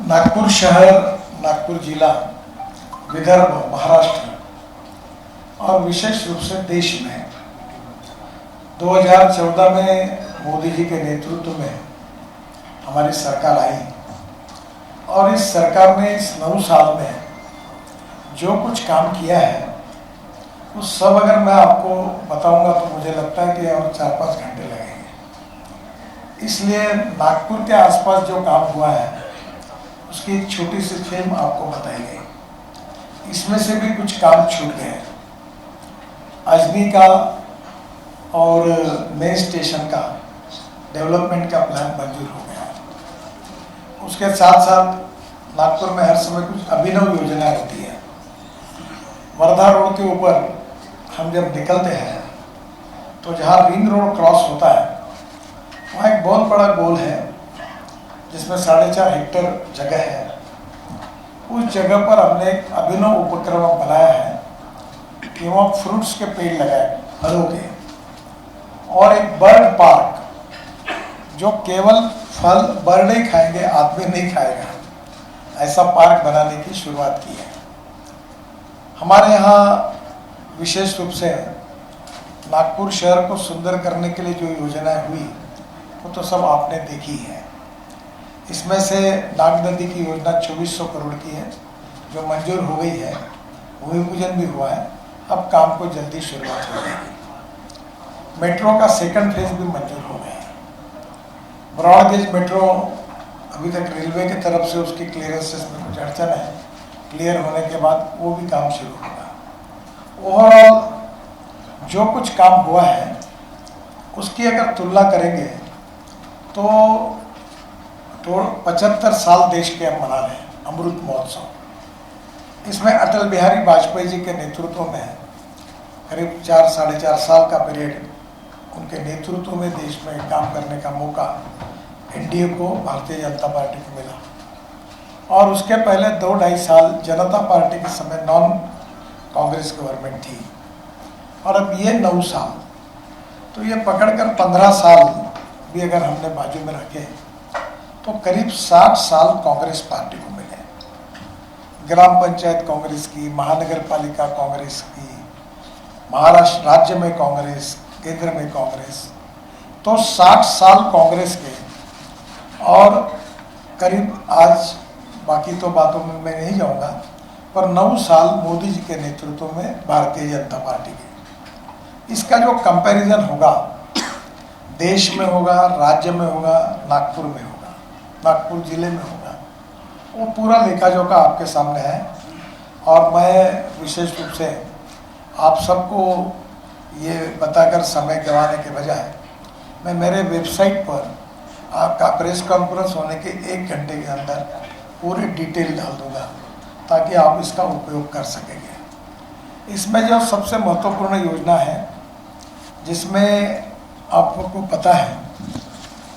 नागपुर शहर, नागपुर जिला, विदर्भ, महाराष्ट्र और विशेष रूप से देश में 2014 में मोदी जी के नेतृत्व में हमारी सरकार आई और इस सरकार ने इस 9 साल में जो कुछ काम किया है उस सब अगर मैं आपको बताऊंगा तो मुझे लगता है कि और 4-5 घंटे लगेंगे। इसलिए नागपुर के आसपास जो काम हुआ है उसकी एक छोटी सी फिल्म आपको बताई गई। इसमें से भी कुछ काम छूट गए। अजनी का और नए स्टेशन का डेवलपमेंट का प्लान मंजूर हो गया। उसके साथ साथ नागपुर में हर समय कुछ अभिनव योजना होती है। वर्धा रोड के ऊपर हम जब निकलते हैं तो जहाँ रिंग रोड क्रॉस होता है वहाँ एक बहुत बड़ा गोल है जिसमें 4.5 हेक्टेयर जगह है। उस जगह पर हमने एक अभिनव उपक्रम बनाया है कि वहाँ फ्रूट्स के पेड़ लगाए, फलों के, और एक बर्ड पार्क जो केवल फल बर्ड ही खाएंगे, आदमी नहीं खाएगा, ऐसा पार्क बनाने की शुरुआत की है। हमारे यहाँ विशेष रूप से नागपुर शहर को सुंदर करने के लिए जो योजनाएं हुई वो तो सब आपने देखी है। इसमें से नाग नदी की योजना 2400 करोड़ की है जो मंजूर हो गई है, भूमि पूजन भी हुआ है, अब काम को जल्दी शुरुआत हो जाएगी। मेट्रो का सेकंड फेज भी मंजूर हो गया है। ब्रॉड गेज मेट्रो अभी तक रेलवे की तरफ से उसकी क्लियरेंसेस में कुछ अड़चन है, क्लियर होने के बाद वो भी काम शुरू होगा। ओवरऑल जो कुछ काम हुआ है उसकी अगर तुलना करेंगे तो 75 साल देश के हम मना रहे हैं अमृत महोत्सव। इसमें अटल बिहारी वाजपेयी जी के नेतृत्व में करीब 4-4.5 साल का पीरियड उनके नेतृत्व में देश में काम करने का मौका एनडीए को, भारतीय जनता पार्टी को मिला। और उसके पहले 2-2.5 साल जनता पार्टी के समय नॉन कांग्रेस गवर्नमेंट थी। और अब ये 9 साल, तो ये पकड़कर 15 साल भी अगर हमने बाजू में रखे तो करीब 60 साल कांग्रेस पार्टी को मिले। ग्राम पंचायत कांग्रेस की, महानगर पालिका कांग्रेस की, महाराष्ट्र राज्य में कांग्रेस, केंद्र में कांग्रेस, तो 60 साल कांग्रेस के। और करीब आज बाकी तो बातों में मैं नहीं जाऊंगा, पर 9 साल मोदी जी के नेतृत्व में भारतीय जनता पार्टी के। इसका जो कंपैरिजन होगा देश में होगा, राज्य में होगा, नागपुर में होगा, नागपुर जिले में होगा, वो पूरा लेखा जोखा आपके सामने है। और मैं विशेष रूप से आप सबको ये बताकर समय गंवाने के बजाय मैं मेरे वेबसाइट पर आपका प्रेस कॉन्फ्रेंस होने के 1 घंटे के अंदर पूरी डिटेल डाल दूंगा ताकि आप इसका उपयोग कर सकेंगे। इसमें जो सबसे महत्वपूर्ण योजना है जिसमें आपको पता है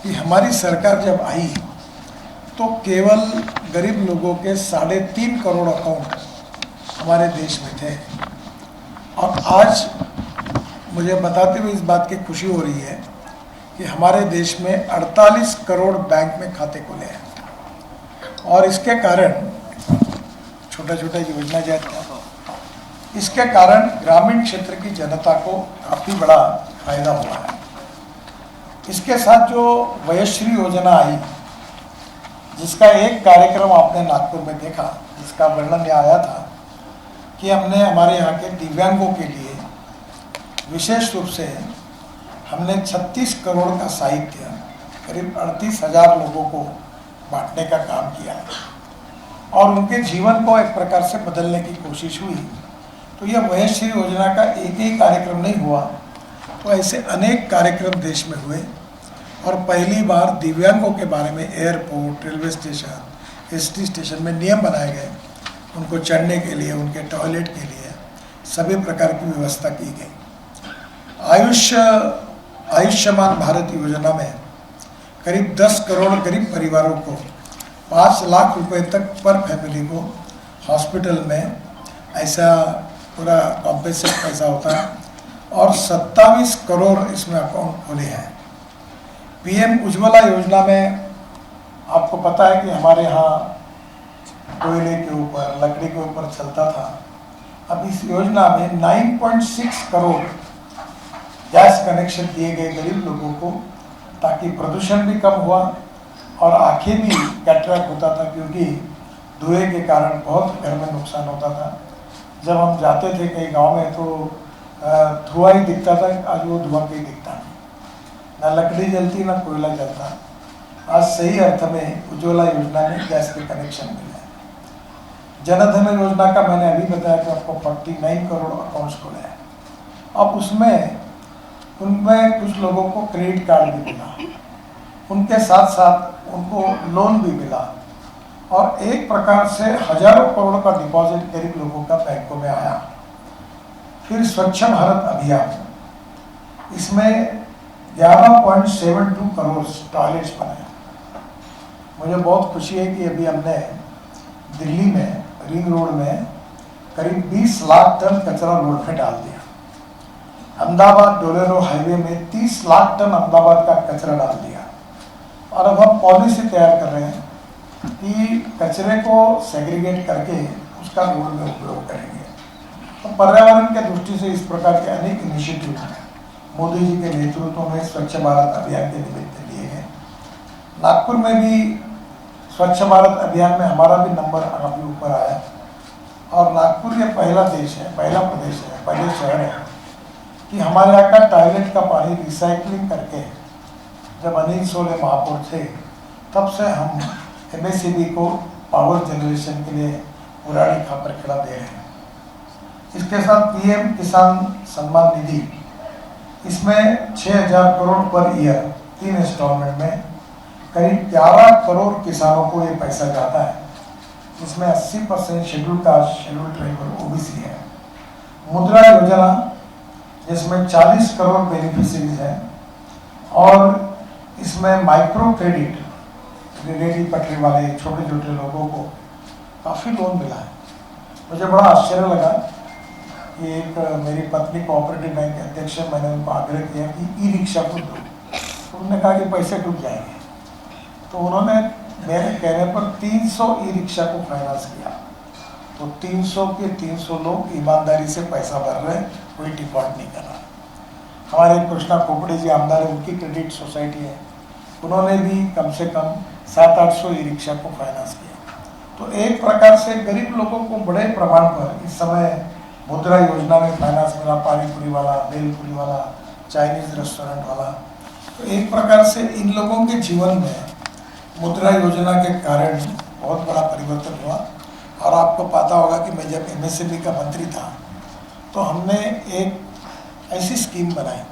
कि हमारी सरकार जब आई तो केवल गरीब लोगों के 3.5 करोड़ अकाउंट हमारे देश में थे। और आज मुझे बताते हुए इस बात की खुशी हो रही है कि हमारे देश में 48 करोड़ बैंक में खाते खुले हैं। और इसके कारण छोटा छोटा योजना जाता है, इसके कारण ग्रामीण क्षेत्र की जनता को काफ़ी बड़ा फायदा हुआ है। इसके साथ जो वयश्री योजना आई जिसका एक कार्यक्रम आपने नागपुर में देखा, जिसका वर्णन यहाँ आया था कि हमने हमारे यहाँ के दिव्यांगों के लिए विशेष रूप से हमने 36 करोड़ का साहित्य करीब 38,000 लोगों को बांटने का काम किया है और उनके जीवन को एक प्रकार से बदलने की कोशिश हुई। तो यह वयश्री योजना का एक ही कार्यक्रम नहीं हुआ, तो ऐसे अनेक कार्यक्रम देश में हुए। और पहली बार दिव्यांगों के बारे में airport, railway station, ST station में नियम बनाए गए। उनको चढ़ने के लिए, उनके टॉयलेट के लिए सभी प्रकार की व्यवस्था की गई। आयुष्मान भारत योजना में करीब 10 करोड़ गरीब परिवारों को 5 लाख रुपए तक पर फैमिली को हॉस्पिटल में ऐसा पूरा कॉम्पेंसेट पैसा होता है। और 27 करोड़ इसमें अकाउंट खोले हैं। पीएम उज्ज्वला योजना में आपको पता है कि हमारे यहाँ कोयले के ऊपर, लकड़ी के ऊपर चलता था। अब इस योजना में 9.6 करोड़ गैस कनेक्शन दिए गए गरीब लोगों को, ताकि प्रदूषण भी कम हुआ और आंखें भी कैटरैक्ट होता था, क्योंकि धुएं के कारण बहुत घर में नुकसान होता था। जब हम जाते थे कई गांव में तो धुआं ही दिखता था, आज वो धुआं कहीं दिखता नहीं, ना लकड़ी जलती ना कोयला जलता। आज सही अर्थ में उज्ज्वला योजना में गैस के कनेक्शन मिले हैं। जनधन योजना का मैंने अभी बताया कि आपको 49 करोड़ अकाउंट्स खुले हैं। अब उसमें उनमें कुछ लोगों को क्रेडिट कार्ड भी मिला, उनके साथ साथ उनको लोन भी मिला, और एक प्रकार से हजारों करोड़ का डिपॉजिट गरीब लोगों का बैंकों में आया। फिर स्वच्छ भारत अभियान, इसमें 11.72 करोड़ टॉयलेट्स बनाए। मुझे बहुत खुशी है कि अभी हमने दिल्ली में रिंग रोड में करीब 20 लाख टन कचरा रोड पे डाल दिया। अहमदाबाद डोलेरो हाईवे में 30 लाख टन अहमदाबाद का कचरा डाल दिया। और अब हम पॉलिसी तैयार कर रहे हैं कि कचरे को सेग्रीगेट करके उसका रोड में उपयोग करेंगे। तो पर्यावरण के दृष्टि से इस प्रकार के अनेक इनिशिएटिव मोदी जी के नेतृत्व में स्वच्छ भारत अभियान के निमित्त लिए गए। नागपुर में भी स्वच्छ भारत अभियान में हमारा भी नंबर काफी ऊपर आया, और नागपुर ये पहला देश है, पहला प्रदेश है, पहले शहर है कि हमारे यहाँ का टॉयलेट का पानी रिसाइकलिंग करके, जब अनिल सोले महापौर थे तब से हम MSCB को पावर जनरेशन के लिए पुरानी खापर खिला दे रहे हैं। इसके साथ PM किसान सम्मान निधि, इसमें 6,000 करोड़ पर ईयर 3 इंस्टॉलमेंट में करीब 11 करोड़ किसानों को ये पैसा जाता है, जिसमें 80% schedule caste, schedule tribal, OBC है। मुद्रा योजना, जिसमें 40 करोड़ बेनिफिशरीज हैं, और इसमें माइक्रो क्रेडिट, रेडी पटरी वाले छोटे छोटे लोगों को काफ़ी लोन मिला है। मुझे बड़ा आश्चर्य लगा कि एक मेरी पत्नी कोऑपरेटिव बैंक के अध्यक्ष, मैंने उनको आग्रह किया कि ई-रिक्शा को दो, तो उन्होंने कहा कि पैसे डूब जाएंगे। तो उन्होंने मेरे कहने पर 300 ई-रिक्शा को फाइनेंस किया। तो 300 के 300 लोग ईमानदारी से पैसा भर रहे, कोई डिफॉल्ट नहीं कर रहा। हमारे कृष्णा खोपड़े जी आमदार, उनकी क्रेडिट सोसाइटी है, उन्होंने भी कम से कम 700-800 ई-रिक्शा को फाइनेंस किया। तो एक प्रकार से गरीब लोगों को बड़े प्रमाण पर इस समय मुद्रा योजना में फाइनेंस मिला। पानी पूरी वाला, भेलपूरी वाला, चाइनीज रेस्टोरेंट वाला, तो एक प्रकार से इन लोगों के जीवन में मुद्रा योजना के कारण बहुत बड़ा परिवर्तन हुआ। और आपको पता होगा कि मैं जब MSCB का मंत्री था तो हमने एक ऐसी स्कीम बनाई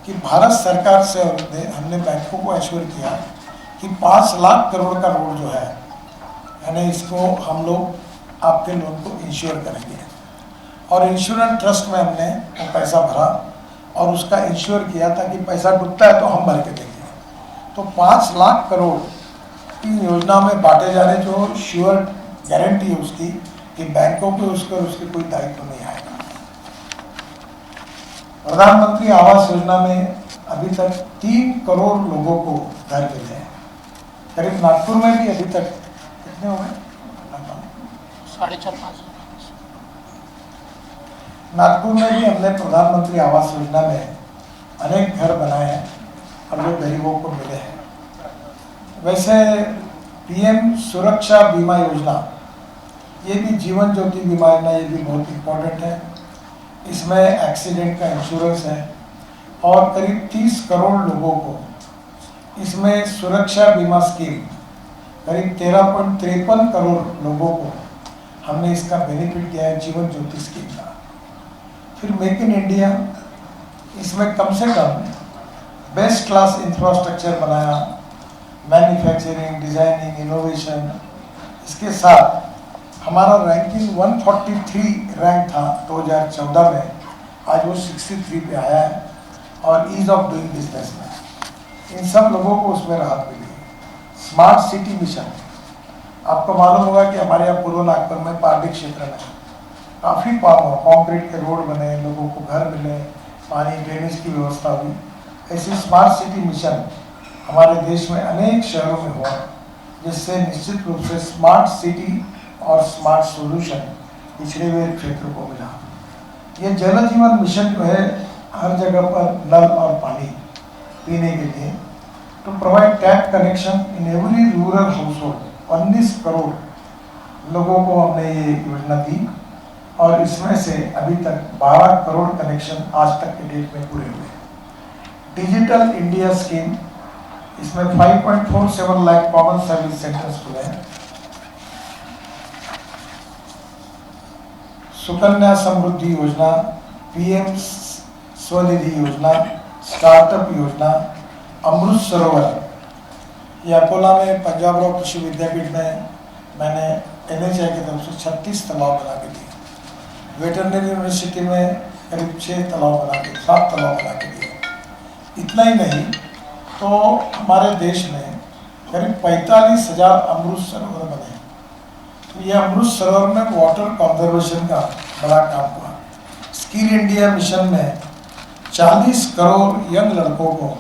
कि भारत सरकार से हमने बैंकों को एश्योर किया कि 5 लाख करोड़ का रोड जो है, यानी इसको हम लोग आपके लोन को इंश्योर करेंगे। और इंश्योरेंस ट्रस्ट में हमने वो पैसा भरा और उसका इंश्योर किया, ताकि पैसा डूबता है तो हम भर के देंगे। तो 5 लाख करोड़ की योजना में बांटे जा रहे, जो श्योर गारंटी है उसकी कि बैंकों के उसके कोई दायित्व नहीं आएगा। प्रधानमंत्री आवास योजना में अभी तक 3 करोड़ लोगों को घर मिले हैं। करीब नागपुर में भी अभी तक कितने हो गए? 4.5-5 नागपुर में भी हमने प्रधानमंत्री आवास योजना में अनेक घर बनाए हैं और जो गरीबों को मिले हैं। वैसे PM सुरक्षा बीमा योजना, ये भी जीवन ज्योति बीमा योजना, ये भी बहुत इम्पोर्टेंट है। इसमें एक्सीडेंट का इंश्योरेंस है और करीब 30 करोड़ लोगों को इसमें सुरक्षा बीमा स्कीम, करीब 13.53 करोड़ लोगों को हमने इसका बेनिफिट दिया है, जीवन ज्योति स्कीम का। फिर मेक इन इंडिया, इसमें कम से कम बेस्ट क्लास इंफ्रास्ट्रक्चर बनाया, मैन्युफैक्चरिंग, डिजाइनिंग, इनोवेशन। इसके साथ हमारा रैंकिंग 143 रैंक था 2014 में, आज वो 63 पे आया है। और ईज ऑफ डूइंग बिजनेस में इन सब लोगों को उसमें राहत मिली। स्मार्ट सिटी मिशन, आपको मालूम होगा कि हमारे यहाँ पूर्व नागपुर में पार्टी क्षेत्र में काफ़ी कॉन्क्रीट के रोड बने, लोगों को घर मिले, पानी, ड्रेनेज की व्यवस्था हुई। ऐसी स्मार्ट सिटी मिशन हमारे देश में अनेक शहरों में हुआ जिससे निश्चित रूप से स्मार्ट सिटी और स्मार्ट सॉल्यूशन पिछड़े हुए क्षेत्र को मिला। ये जल जीवन मिशन जो है हर जगह पर नल और पानी पीने के लिए to provide tap connection in every rural household 19 crore लोगों को हमने ये योजना दी और इसमें से अभी तक 12 करोड़ कनेक्शन आज तक के डेट में पूरे हुए। डिजिटल इंडिया स्कीम, इसमें 5.47 लाख कॉमन सर्विस सेंटर्स खुले हैं। सुकन्या समृद्धि योजना, पीएम स्वनिधि योजना, स्टार्टअप योजना, अमृत सरोवर, ये अकोला में पंजाब रॉ कृषि विद्यापीठ में मैंने NHI की तरफ से 36 तालाब बना के दिए। वेटरनरी यूनिवर्सिटी में करीब 6 तालाब बना के 7 तालाब बना के दिए। इतना ही नहीं तो हमारे देश में करीब 45,000 अमृत सरोवर बने। तो ये अमृत सरोवर में वाटर कंजर्वेशन का बड़ा काम हुआ। स्किल इंडिया मिशन में 40 करोड़ यंग लड़कों को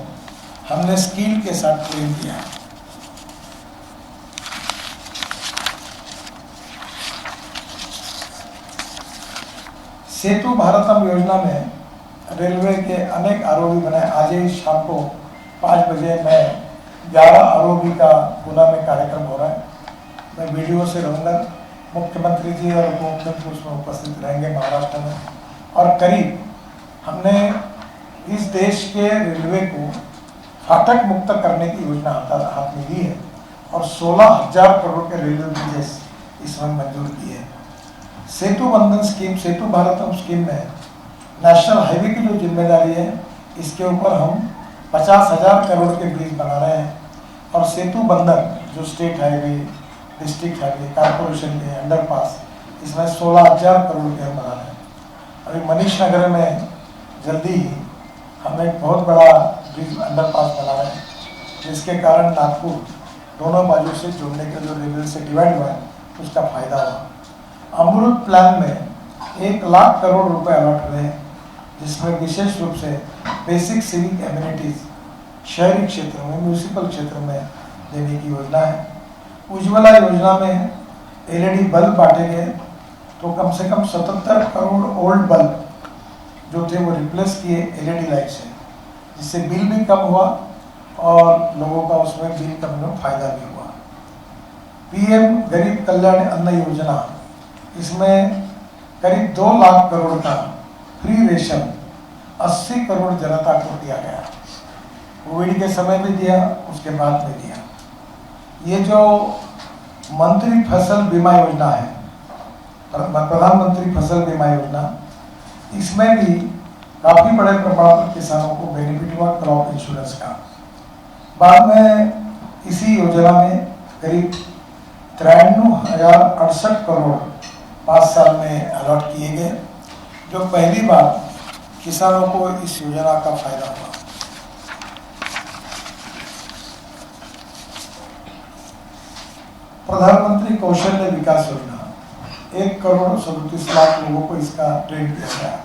हमने स्किल के साथ ट्रेन किया। सेतु भारतम योजना में रेलवे के अनेक आरओबी बनाए। आज ही शाम को 5 बजे मैं 11 आरओबी का पुणे में कार्यक्रम हो रहा है। मैं वीडियो से रहूँगा। मुख्यमंत्री जी और उप मुख्यमंत्री उसमें उपस्थित रहेंगे महाराष्ट्र में। और करीब हमने इस देश के रेलवे को फाटक मुक्त करने की योजना हाथ में ली है और 16,000 करोड़ के रेलवे ब्रिजेस इसमें मंजूर किए हैं। सेतु बंधन स्कीम, सेतु भारतम स्कीम में नेशनल हाईवे की जो जिम्मेदारी है इसके ऊपर हम 50,000 करोड़ के ब्रिज बना रहे हैं। और सेतु बंधन जो state highway, district highway, corporation के अंडरपास, इसमें 16,000 करोड़ के हम बना रहे हैं। अभी मनीष नगर में जल्दी ही हम एक बहुत बड़ा ब्रिज अंडरपास बना रहे हैं जिसके कारण नागपुर दोनों बाजू से जोड़ने के जो रेलवे से डिवाइड हुआ है उसका फायदा हुआ। अमृत प्लान में 1 लाख करोड़ रुपए अलॉट हुए हैं जिसमें विशेष रूप से बेसिक सिविक एम्यूनिटीज शहरी क्षेत्र में, म्यूनिसिपल क्षेत्र में देने की योजना है। उज्ज्वला योजना में LED बल्ब बांटे गए तो कम से कम 77 करोड़ ओल्ड बल्ब जो थे वो रिप्लेस किए LED लाइट से, जिससे बिल भी कम हुआ और लोगों का उसमें बिल कम में फायदा भी हुआ। PM गरीब कल्याण अन्न योजना, इसमें करीब 2 लाख करोड़ का फ्री रेशन 80 करोड़ जनता को दिया गया। कोविड के समय में दिया, उसके बाद में दिया। ये जो मंत्री फसल बीमा योजना है, प्रधानमंत्री फसल बीमा योजना, इसमें भी काफी बड़े प्रमाण पर किसानों को बेनिफिट हुआ क्रॉप इंश्योरेंस का। बाद में इसी योजना में करीब 93,068 करोड़ 5 साल में अलॉट किए गए, जो पहली बार किसानों को इस योजना का फायदा हुआ। प्रधानमंत्री कौशल्य विकास योजना, 1 करोड़ 37 लाख लोगों को इसका ट्रेन किया गया।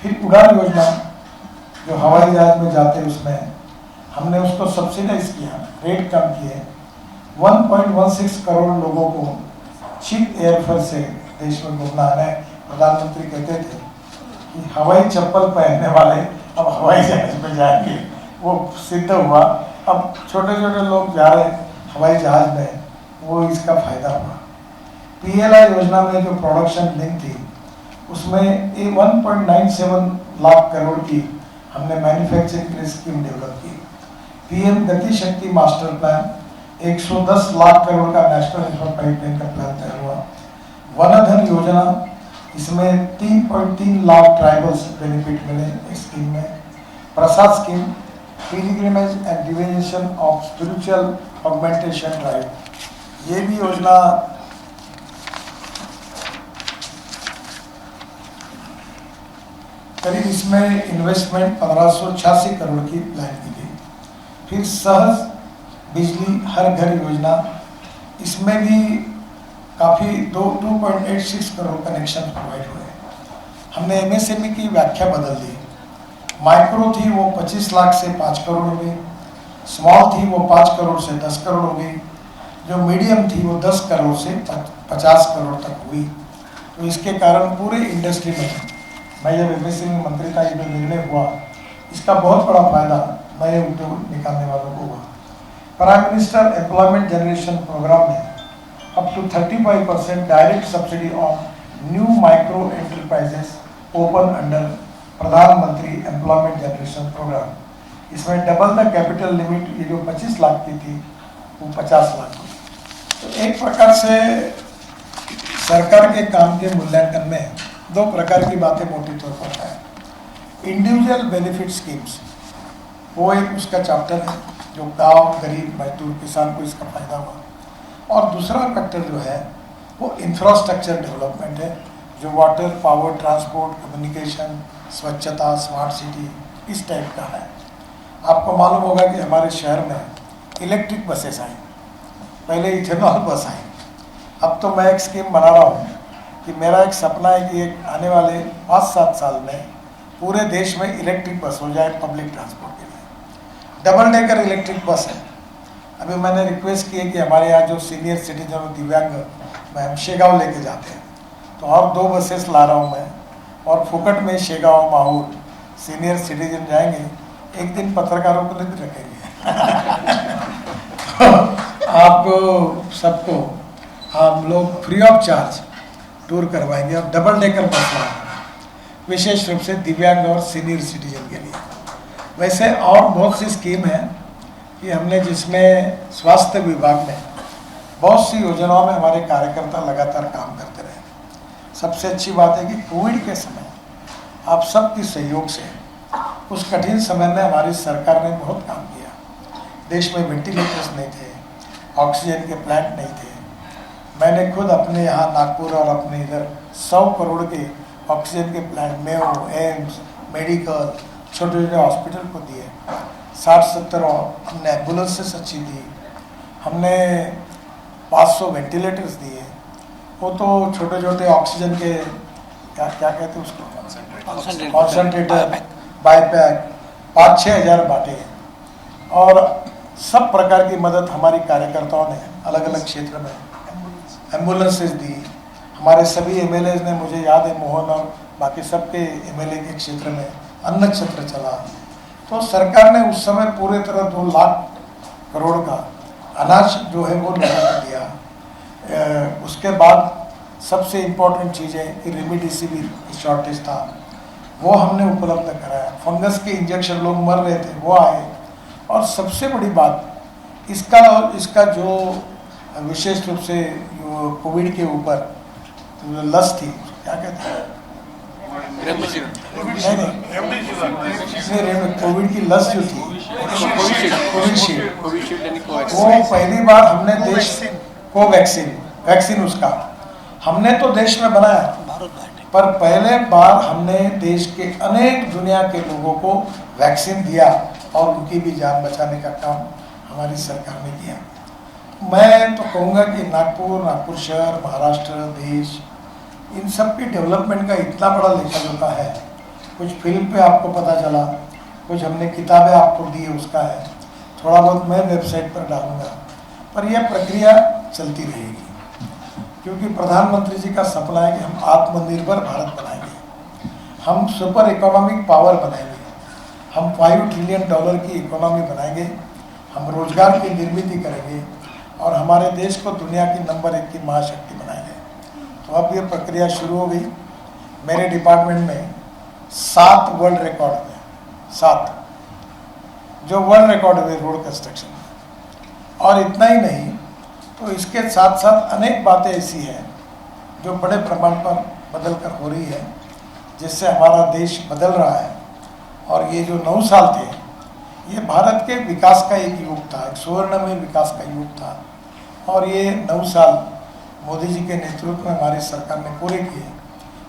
फिर उड़ान योजना जो हवाई जहाज में जाते उसमें हमने उसको सब्सिडाइज किया, रेट कम किए। 1.16 करोड़ लोगों को चीप एयरफेयर से देश में घूमना है। प्रधानमंत्री कहते थे कि हवाई चप्पल पहनने वाले अब हवाई जहाज में जाएंगे, वो सिद्ध हुआ। अब छोटे छोटे लोग जा रहे हैं हवाई जहाज में, वो इसका फायदा हुआ। PLI योजना में जो प्रोडक्शन लिंक थी उसमें 1.97 लाख करोड़ की हमने मैन्युफैक्चरिंग के लिए स्कीम डेवलप की। PM गति शक्ति मास्टर प्लान, 110 लाख करोड़ का नेशनल इंफ्रा पाइपलाइन का प्लान तैयार हुआ। वन धन योजना, इसमें 3.3 लाख ट्राइबल्स बेनिफिट मिले इस स्कीम में। PRASAD scheme, pilgrimage and divination of spiritual augmentation drive, ये भी योजना करीब इसमें इन्वेस्टमेंट 1586 करोड़ की प्लान की गई। फिर सहज बिजली हर घर योजना, इसमें भी काफ़ी 2.86 करोड़ कनेक्शन प्रोवाइड हुए। हमने MSME की व्याख्या बदल दी। माइक्रो थी वो 25 लाख से 5 करोड़ हो गई, स्मॉल थी वो 5 करोड़ से 10 करोड़ हो गई, जो मीडियम थी वो 10 करोड़ से 50 करोड़ तक हुई। तो इसके कारण पूरे इंडस्ट्री में, मैं जब एमएसएमई में मंत्री था, ये जो निर्णय हुआ इसका बहुत बड़ा फायदा नए उद्योग निकालने वालों को हुआ। Prime minister employment generation programme में up to 35% direct subsidy on new micro enterprises open under प्रधानमंत्री एम्प्लॉयमेंट जनरेशन प्रोग्राम। इसमें डबल द कैपिटल लिमिट, ये जो 25 लाख की थी वो 50 लाख की। तो एक प्रकार से सरकार के काम के मूल्यांकन में दो प्रकार की बातें मोटी तौर पर है। इंडिविजुअल बेनिफिट स्कीम्स, वो एक उसका चैप्टर है जो गांव, गरीब, मजदूर, किसान को इसका फायदा हुआ। और दूसरा फैक्टर जो है वो इंफ्रास्ट्रक्चर डेवलपमेंट है, जो वाटर, पावर, ट्रांसपोर्ट, कम्युनिकेशन, स्वच्छता, स्मार्ट सिटी, इस टाइप का है। आपको मालूम होगा कि हमारे शहर में इलेक्ट्रिक बसेस आई, पहले इथेनॉल बस आई। अब तो मैं एक स्कीम बना रहा हूँ कि मेरा एक सपना है कि एक आने वाले 5-7 साल में पूरे देश में इलेक्ट्रिक बस हो जाए पब्लिक ट्रांसपोर्ट के लिए। डबल डेकर इलेक्ट्रिक बस है। अभी मैंने रिक्वेस्ट की है कि हमारे यहाँ जो सीनियर सिटीजन और दिव्यांग में हम शेगांव लेके जाते हैं, तो और 2 बसेस ला रहा हूँ मैं, और फुकट में शेगांव, माहौर सीनियर सिटीजन जाएंगे। एक दिन पत्रकारों को भी रखेंगे। आपको सबको हम लोग फ्री ऑफ चार्ज टूर करवाएंगे और डबल डेकर बस लाएंगे, विशेष रूप से दिव्यांग और सीनियर सिटीजन के लिए। वैसे और बहुत सी स्कीम है कि हमने, जिसमें स्वास्थ्य विभाग में बहुत सी योजनाओं में हमारे कार्यकर्ता लगातार काम करते रहे। सबसे अच्छी बात है कि कोविड के समय आप सबके सहयोग से उस कठिन समय में हमारी सरकार ने बहुत काम किया। देश में वेंटिलेटर्स नहीं थे, ऑक्सीजन के प्लांट नहीं थे। मैंने खुद अपने यहाँ नागपुर और अपने इधर 100 करोड़ के ऑक्सीजन के प्लांट, मेयो, एम्स, मेडिकल, छोटे छोटे हॉस्पिटल को दिए। 60-70 हमने एम्बुलेंसेस अच्छी दी, हमने 500 वेंटिलेटर्स दिए। वो तो छोटे छोटे ऑक्सीजन के क्या कहते हैं उसको, कॉन्सेंट्रेटर, बाईपैक 5-6 हज़ार बांटे। और सब प्रकार की मदद हमारी कार्यकर्ताओं ने अलग अलग क्षेत्र में एम्बुलेंसेस दी। हमारे सभी एमएलए ने, मुझे याद है मोहन और बाकी सबके एमएलए के क्षेत्र में अन्न क्षेत्र चला। तो सरकार ने उस समय पूरे तरह 2 लाख करोड़ का अनाज जो है वो लोगों को दिया। उसके बाद सबसे इम्पोर्टेंट चीज़ है कि रेमडेसिविर की शॉर्टेज था, वो हमने उपलब्ध कराया। फंगस के इंजेक्शन, लोग मर रहे थे, वो आए। और सबसे बड़ी बात इसका जो विशेष रूप से कोविड के ऊपर लस थी, क्या कहते हैं, नहीं, कोविड की लस जो थी, कोविशील्ड, वो पहली बार हमने देश को वैक्सीन उसका हमने तो देश में बनाया, पर पहले बार हमने देश के अनेक दुनिया के लोगों को वैक्सीन दिया और उनकी भी जान बचाने का काम हमारी सरकार ने किया। मैं तो कहूँगा कि नागपुर शहर, महाराष्ट्र, देश, इन सब की डेवलपमेंट का इतना बड़ा लेखा जोखा है। कुछ फिल्म पे आपको पता चला, कुछ हमने किताबें आपको दी, उसका है। थोड़ा बहुत मैं वेबसाइट पर डालूंगा, पर यह प्रक्रिया चलती रहेगी, क्योंकि प्रधानमंत्री जी का सपना है कि हम आत्मनिर्भर भारत बनाएंगे, हम सुपर इकोनॉमिक पावर बनाएंगे, हम $5 ट्रिलियन की इकोनॉमी बनाएंगे, हम रोजगार की निर्मित करेंगे और हमारे देश को दुनिया की नंबर 1 की महाशक्ति बनाएंगे। तो अब ये प्रक्रिया शुरू हो गई। मेरे डिपार्टमेंट में 7 वर्ल्ड रिकॉर्ड हुए, 7 जो वर्ल्ड रिकॉर्ड हुए रोड कंस्ट्रक्शन में। और इतना ही नहीं, तो इसके साथ साथ अनेक बातें ऐसी हैं जो बड़े प्रमाण पर बदल कर हो रही है, जिससे हमारा देश बदल रहा है। और ये जो 9 साल थे, ये भारत के विकास का एक युग था, एक स्वर्णमय विकास का युग था। और ये 9 साल मोदी जी के नेतृत्व में हमारी सरकार ने पूरे किए।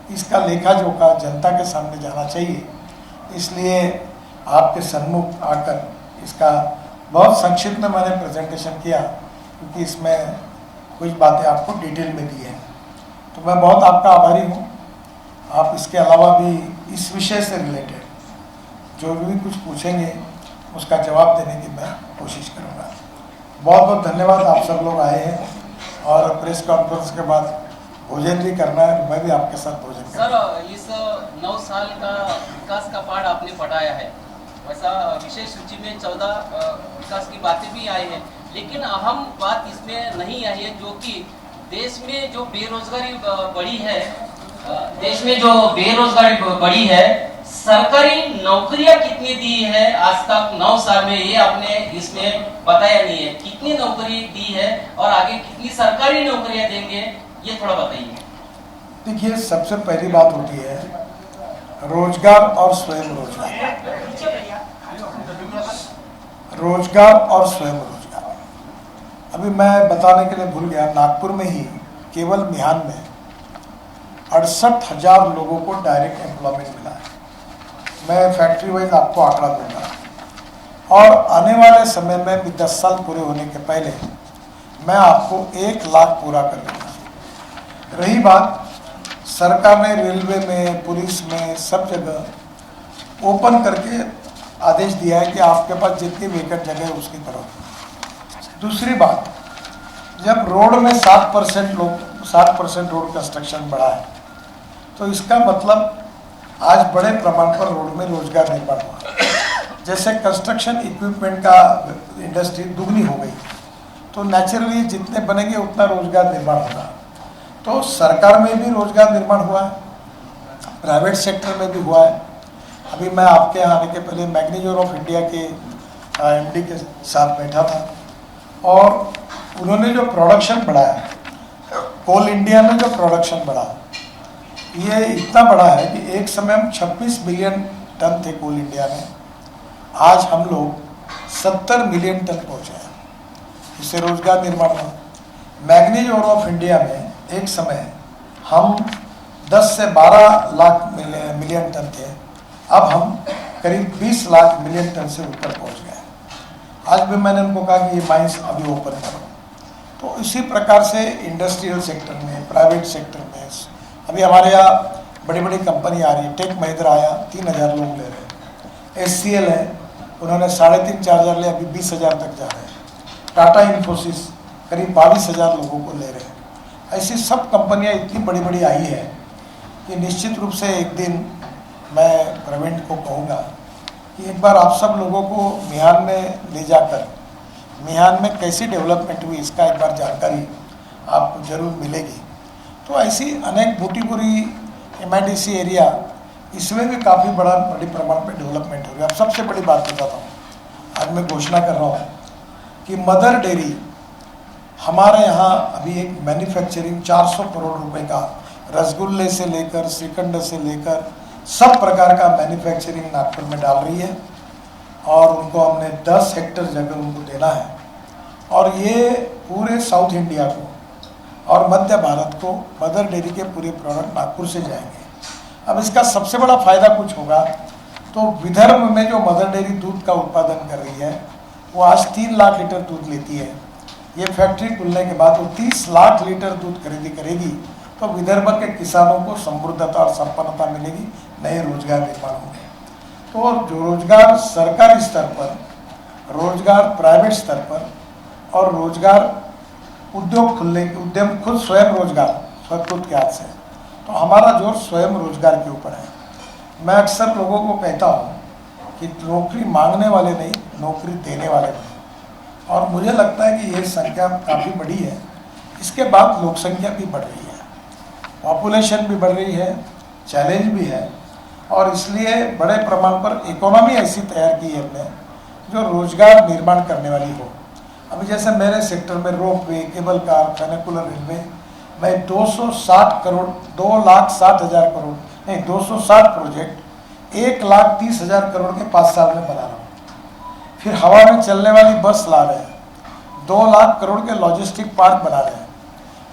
इसका लेखा जोखा जनता के सामने जाना चाहिए, इसलिए आपके सम्मुख आकर इसका बहुत संक्षिप्त में मैंने प्रेजेंटेशन किया, क्योंकि इसमें कुछ बातें आपको डिटेल में दी हैं। तो मैं बहुत आपका आभारी हूँ। आप इसके अलावा भी इस विषय से रिलेटेड जो भी कुछ पूछेंगे उसका जवाब देने की मैं कोशिश करूँगा। बहुत बहुत धन्यवाद, आप सब लोग आए हैं और प्रेस कॉन्फ्रेंस के बाद भोजन भी करना है, मैं भी आपके साथ भोजन करूंगा। सर, इस 9 साल का विकास का पाठ आपने पढ़ाया है, वैसा विशेष सूची में 14 विकास की बातें भी आई हैं, लेकिन अहम बात इसमें नहीं आई है जो कि देश में जो बेरोजगारी बढ़ी है, सरकारी नौकरियां कितनी दी है आज तक 9 साल में, ये आपने इसमें बताया नहीं है। कितनी नौकरी दी है और आगे कितनी सरकारी नौकरियां देंगे, ये थोड़ा बताइए। देखिए, सबसे पहली बात होती है रोजगार और स्वयं रोजगार। रोजगार और स्वयं रोजगार, अभी मैं बताने के लिए भूल गया, नागपुर में ही केवल मिहान में 68,000 लोगों को डायरेक्ट एम्प्लॉयमेंट मिला है। मैं फैक्ट्री वाइज आपको आंकड़ा दूंगा और आने वाले समय में भी 10 साल पूरे होने के पहले मैं आपको 1 लाख पूरा कर दूंगा। रही बात, सरकार ने रेलवे में, पुलिस में, सब जगह ओपन करके आदेश दिया है कि आपके पास जितनी वेकेंट जगह है उसकी करो। दूसरी बात, जब रोड में 60% रोड कंस्ट्रक्शन बढ़ा है तो इसका मतलब आज बड़े प्रमाण पर रोड में रोजगार निर्माण हुआ। जैसे कंस्ट्रक्शन इक्विपमेंट का इंडस्ट्री दुगनी हो गई तो नेचुरली जितने बनेंगे उतना रोजगार निर्माण होगा। तो सरकार में भी रोजगार निर्माण हुआ है, प्राइवेट सेक्टर में भी हुआ है। अभी मैं आपके यहाँ आने के पहले मैग्नीज्योर ऑफ इंडिया के एमडी के साथ बैठा था और उन्होंने जो प्रोडक्शन बढ़ाया, कोल इंडिया में जो प्रोडक्शन बढ़ा, ये इतना बड़ा है कि एक समय हम 26 मिलियन टन थे कोल इंडिया में, आज हम लोग 70 मिलियन टन पहुँचे हैं। इससे रोजगार निर्माण हुआ। मैग्नीज्योर ऑफ इंडिया में एक समय हम 10 से 12 लाख मिलियन टन थे, अब हम करीब 20 लाख मिलियन टन से ऊपर पहुंच गए। आज भी मैंने उनको कहा कि ये माइंस अभी ओपन करो। तो इसी प्रकार से इंडस्ट्रियल सेक्टर में, प्राइवेट सेक्टर में अभी हमारे यहाँ बड़ी बड़ी कंपनी आ रही है। टेक महिंद्रा आया, 3,000 लोग ले रहे हैं। SCL है, उन्होंने 3,500-4,000 ले, अभी 20,000 तक जा रहे हैं। टाटा इन्फोसिस करीब 22,000 लोगों को ले रहे हैं। ऐसी सब कंपनियां इतनी बड़ी बड़ी आई है कि निश्चित रूप से एक दिन मैं प्रवीण को कहूँगा कि एक बार आप सब लोगों को मिहान में ले जाकर, मिहान में कैसी डेवलपमेंट हुई इसका एक बार जानकारी आपको जरूर मिलेगी। तो ऐसी अनेक बूटी-बुरी MIDC एरिया, इसमें भी काफ़ी बड़ी प्रमाण पर डेवलपमेंट हो रही है। अब सबसे बड़ी बात बताता हूँ, आज मैं घोषणा कर रहा हूँ कि मदर डेयरी हमारे यहाँ अभी एक मैन्युफैक्चरिंग 400 करोड़ रुपए का, रसगुल्ले से लेकर श्रीखंड से लेकर सब प्रकार का मैन्युफैक्चरिंग नागपुर में डाल रही है और उनको हमने 10 हेक्टेयर जगह उनको देना है और ये पूरे साउथ इंडिया को और मध्य भारत को मदर डेयरी के पूरे प्रोडक्ट नागपुर से जाएंगे। अब इसका सबसे बड़ा फायदा कुछ होगा तो विदर्भ में जो मदर डेयरी दूध का उत्पादन कर रही है वो आज 3 लाख लीटर दूध लेती है। ये फैक्ट्री खुलने के बाद वो 30 लाख लीटर दूध खरीदी करेगी तो विदर्भ के किसानों को समृद्धता और संपन्नता मिलेगी, नए रोजगार निर्माण होंगे। तो जो रोजगार सरकारी स्तर पर, रोजगार प्राइवेट स्तर पर और रोजगार उद्योग खुलने, उद्यम खुद स्वयं रोजगार खुद के हाथ से, तो हमारा जोर स्वयं रोजगार के ऊपर है। मैं अक्सर लोगों को कहता हूँ कि नौकरी मांगने वाले नहीं, नौकरी देने वाले नहीं। और मुझे लगता है कि ये संख्या काफ़ी बड़ी है। इसके बाद लोक संख्या भी बढ़ रही है, पॉपुलेशन भी बढ़ रही है, चैलेंज भी है और इसलिए बड़े प्रमाण पर इकोनॉमी ऐसी तैयार की है हमने जो रोजगार निर्माण करने वाली हो। अभी जैसे मेरे सेक्टर में रोपवे, केबल कार, फेनिकुलर रेलवे, मैं 260 करोड़, 2,60,000 करोड़ नहीं, 260 प्रोजेक्ट 1,30,000 करोड़ के 5 साल में बना रहा हूँ। फिर हवा में चलने वाली बस ला रहे हैं, 2 लाख करोड़ के लॉजिस्टिक पार्क बना रहे हैं,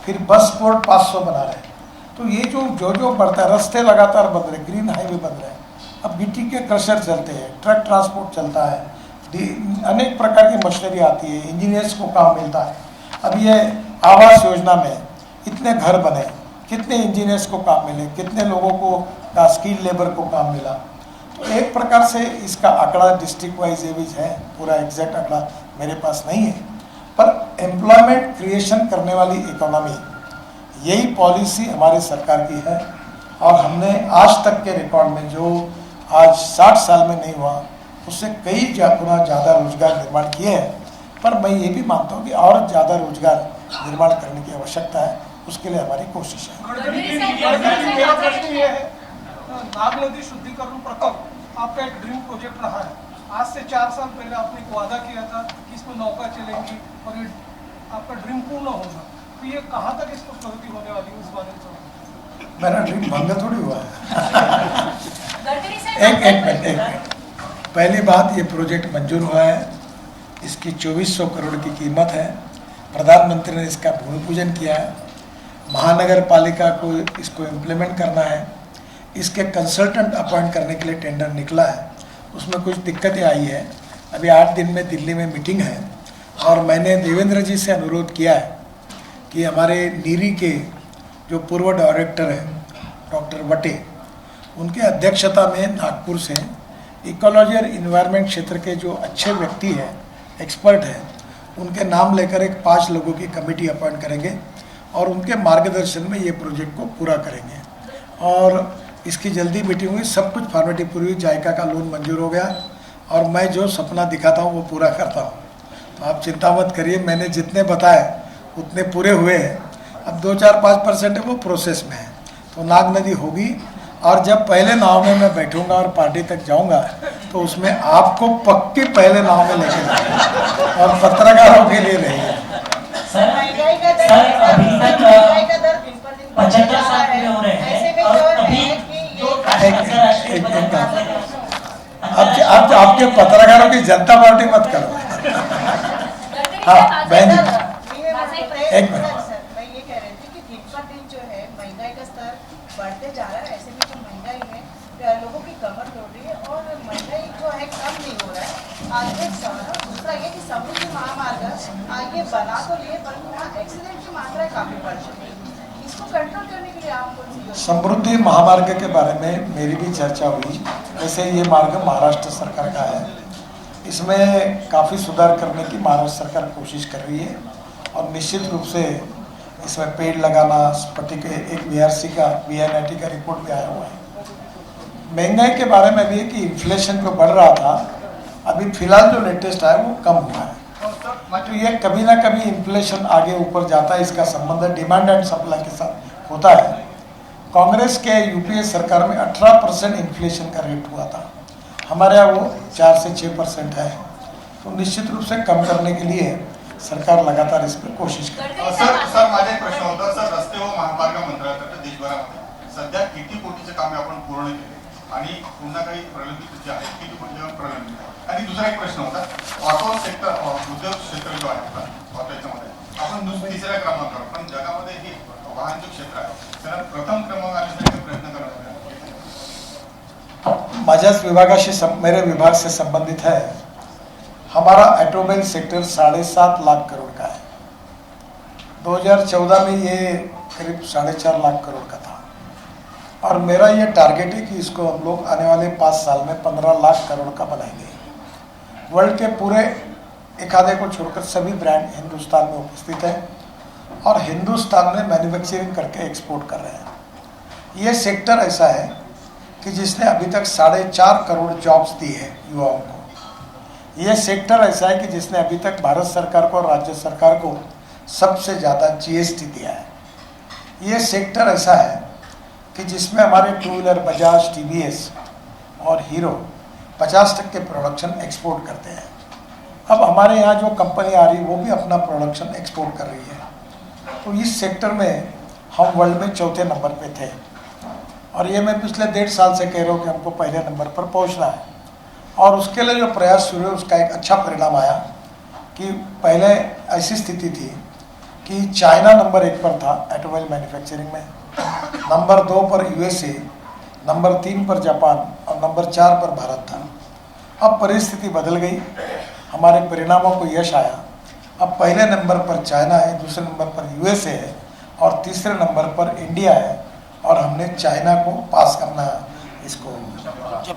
फिर बस पोर्ट 500 बना रहे हैं। तो ये जो बढ़ता है, रास्ते लगातार बन रहे, ग्रीन हाईवे बन रहे हैं, अब गिट्टी के क्रशर चलते हैं, ट्रक ट्रांसपोर्ट चलता है, अनेक प्रकार की मशीनरी आती है, इंजीनियर्स को काम मिलता है। अब ये आवास योजना में इतने घर बने, कितने इंजीनियर्स को काम मिले, कितने लोगों को का स्किल लेबर को काम मिला। तो एक प्रकार से इसका आंकड़ा डिस्ट्रिक्ट वाइज एवज है, पूरा एग्जैक्ट आंकड़ा मेरे पास नहीं है, पर एम्प्लॉयमेंट क्रिएशन करने वाली इकोनॉमी, यही पॉलिसी हमारे सरकार की है। और हमने आज तक के रिकॉर्ड में जो आज 60 साल में नहीं हुआ, उससे कई गुना ज़्यादा रोजगार निर्माण किए हैं। पर मैं ये भी मानता हूँ कि और ज़्यादा रोजगार निर्माण करने की आवश्यकता है, उसके लिए हमारी कोशिश है। मेरा प्रश्न ये है, नाग नदी शुद्धिकरण प्रकल्प आपका एक ड्रीम प्रोजेक्ट रहा है। आज से 4 साल पहले आपने एक वादा किया था कि इसमें नौका चलेंगी और ये आपका ड्रीम पूर्ण होगा, तो ये कहाँ तक इसको प्रगति होने वाली है, उस बारे में? मेरा ड्रीम भंग थोड़ी हुआ है। एक मिनट। पहली बात, ये प्रोजेक्ट मंजूर हुआ है, इसकी 2400 करोड़ की कीमत है। प्रधानमंत्री ने इसका भूमि पूजन किया है। महानगर पालिका को इसको इम्प्लीमेंट करना है। इसके कंसल्टेंट अपॉइंट करने के लिए टेंडर निकला है, उसमें कुछ दिक्कतें आई है। अभी 8 दिन में दिल्ली में मीटिंग है और मैंने देवेंद्र जी से अनुरोध किया है कि हमारे नीरी के जो पूर्व डायरेक्टर हैं डॉक्टर वटे, उनके अध्यक्षता में नागपुर से इकोलॉजी और इन्वायरमेंट क्षेत्र के जो अच्छे व्यक्ति हैं, एक्सपर्ट हैं, उनके नाम लेकर एक 5 लोगों की कमेटी अपॉइंट करेंगे और उनके मार्गदर्शन में ये प्रोजेक्ट को पूरा करेंगे। और इसकी जल्दी मीटिंग हुई, सब कुछ फॉर्मेलिटी पूरी हुई, जायका का लोन मंजूर हो गया और मैं जो सपना दिखाता हूँ वो पूरा करता हूँ। तो आप चिंता मत करिए, मैंने जितने बताए उतने पूरे हुए हैं। अब 2-4-5% है वो प्रोसेस में है, तो नाग नदी होगी। और जब पहले नाव में मैं बैठूंगा और पार्टी तक जाऊंगा तो उसमें आपको पक्की पहले नाव में लेके जाऊंगा और पत्रकारों के लिए रहेगा। सर अभी तक 75 साल पूरे हो रहे हैं और अभी अब आपके पत्रकारों की जनता पार्टी मत करो। हाँ बहन, एक मिनट। मैं ये कह रही थी कि दिन पर दिन जो है महंगाई का स्तर बढ़ते जा रहा है। ऐसे में जो महंगाई है लोगों की कमर तोड़ रही है और महंगाई जो है कम नहीं हो रहा है। आगे दूसरा ये कि समृद्धि महामार्ग आगे बना तो लिए, परंतु वहाँ एक्सीडेंट की मात्रा काफी बढ़ चुकी है। इसको कंट्रोल करने के लिए आप समृद्धि महामार्ग के बारे में मेरी भी चर्चा हुई। वैसे ये मार्ग महाराष्ट्र सरकार का है, इसमें काफ़ी सुधार करने की महाराष्ट्र सरकार कोशिश कर रही है और निश्चित रूप से इसमें पेड़ लगाना, स्फटिक एक VRC का VNIT का रिपोर्ट भी आया हुआ है। महंगाई के बारे में भी है कि इन्फ्लेशन जो बढ़ रहा था, अभी फिलहाल जो लेटेस्ट आया वो कम हुआ है। तो ये कभी ना कभी इन्फ्लेशन आगे ऊपर जाता है, इसका संबंध डिमांड एंड सप्लाई के साथ होता है। कांग्रेस के UPA सरकार में 18% इन्फ्लेशन का रेट हुआ था, हमारे यहाँ वो 4 से 6% है। तो निश्चित रूप से कम करने के लिए सरकार लगातार इस पर कोशिश कर रही है। सर माझा एक प्रश्न होता, सर रस्ते व महामार्ग मंत्रालयातर्फे देशभरामध्ये सध्या किती कोटीचे कामे आपण पूर्ण केले आणि पुन्हा काही प्रलंबित जे आहेत किती कोटी प्रलंबित आहे? आणि दुसरा एक प्रश्न होता, ऑटो सेक्टर उद्योग क्षेत्र जो आहे आपला ऑटोच्यामध्ये आपण 3ऱ्या क्रमांकावर, पण जगामध्ये हे वाहन जो क्षेत्र आहे त्याला प्रथम क्रमांक आणण्यासाठी प्रयत्न करण्यात मजस विभागाशी मेरे विभाग से संबंधित है। हमारा ऑटोमोबाइल सेक्टर 7.5 लाख करोड़ का है। 2014 में ये करीब 4.5 लाख करोड़ का था और मेरा ये टारगेट है कि इसको हम लोग आने वाले 5 साल में 15 लाख करोड़ का बनाएंगे। वर्ल्ड के पूरे एक आधे को छोड़कर सभी ब्रांड हिंदुस्तान में उपस्थित है और हिंदुस्तान में मैन्युफैक्चरिंग करके एक्सपोर्ट कर रहे हैं। ये सेक्टर ऐसा है कि जिसने अभी तक 4.5 करोड़ जॉब्स दी है युवाओं को। ये सेक्टर ऐसा है कि जिसने अभी तक भारत सरकार को और राज्य सरकार को सबसे ज़्यादा GST दिया है। ये सेक्टर ऐसा है कि जिसमें हमारे 2 व्हीलर बजाज, TVS और हीरो 50% प्रोडक्शन एक्सपोर्ट करते हैं। अब हमारे यहाँ जो कंपनी आ रही है वो भी अपना प्रोडक्शन एक्सपोर्ट कर रही है। तो इस सेक्टर में हम वर्ल्ड में 4थे नंबर पे थे और ये मैं पिछले 1.5 साल से कह रहा हूँ कि हमको पहले नंबर पर पहुँचना है। और उसके लिए जो प्रयास शुरू है उसका एक अच्छा परिणाम आया कि पहले ऐसी स्थिति थी कि चाइना नंबर 1 पर था ऑटोमोबाइल मैन्युफैक्चरिंग में, नंबर 2 पर USA, नंबर 3 पर जापान और नंबर 4 पर भारत था। अब परिस्थिति बदल गई, हमारे परिणामों को यश आया। अब पहले नंबर पर चाइना है, दूसरे नंबर पर USA है और तीसरे नंबर पर इंडिया है और हमने चाइना को पास करना, इसको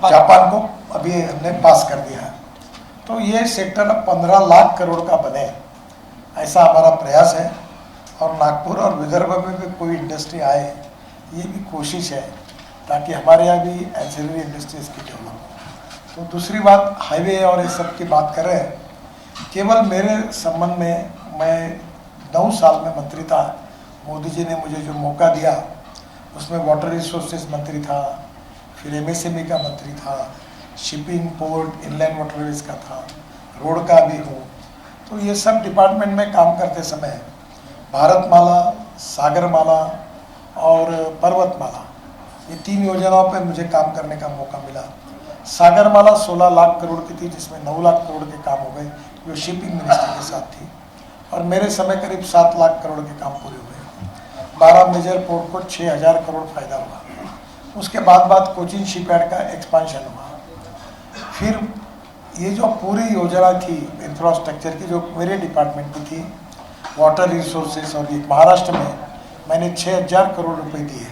जापान को अभी हमने पास कर दिया है। तो ये सेक्टर 15 लाख करोड़ का बने, ऐसा हमारा प्रयास है। और नागपुर और विदर्भ में भी कोई इंडस्ट्री आए, ये भी कोशिश है ताकि हमारे यहाँ भी एंसिलरी इंडस्ट्रीज की डेवलप हो। तो दूसरी बात, हाईवे और इस सब की बात कर रहे हैं, केवल मेरे संबंध में, मैं 9 साल में मंत्री था, मोदी जी ने मुझे जो मौका दिया उसमें वाटर रिसोर्सेज मंत्री था, फिर एमएसएमई का मंत्री था, शिपिंग, पोर्ट, इनलैंड वाटरवेज का था, रोड का भी हूँ। तो ये सब डिपार्टमेंट में काम करते समय भारतमाला, सागरमाला और पर्वतमाला, ये 3 योजनाओं पर मुझे काम करने का मौका मिला। सागरमाला 16 लाख करोड़ की थी, जिसमें 9 लाख करोड़ के काम हो गए, जो शिपिंग मिनिस्ट्री के साथ थी, और मेरे समय करीब 7 लाख करोड़ के काम पूरे हुए। 12 मेजर पोर्ट को 6000 करोड़ फायदा हुआ। उसके बाद कोचिन शिपयार्ड का एक्सपांशन हुआ। फिर ये जो पूरी योजना थी इंफ्रास्ट्रक्चर की, जो मेरे डिपार्टमेंट की थी, वाटर रिसोर्सेज, और ये महाराष्ट्र में मैंने 6000 करोड़ रुपए दिए।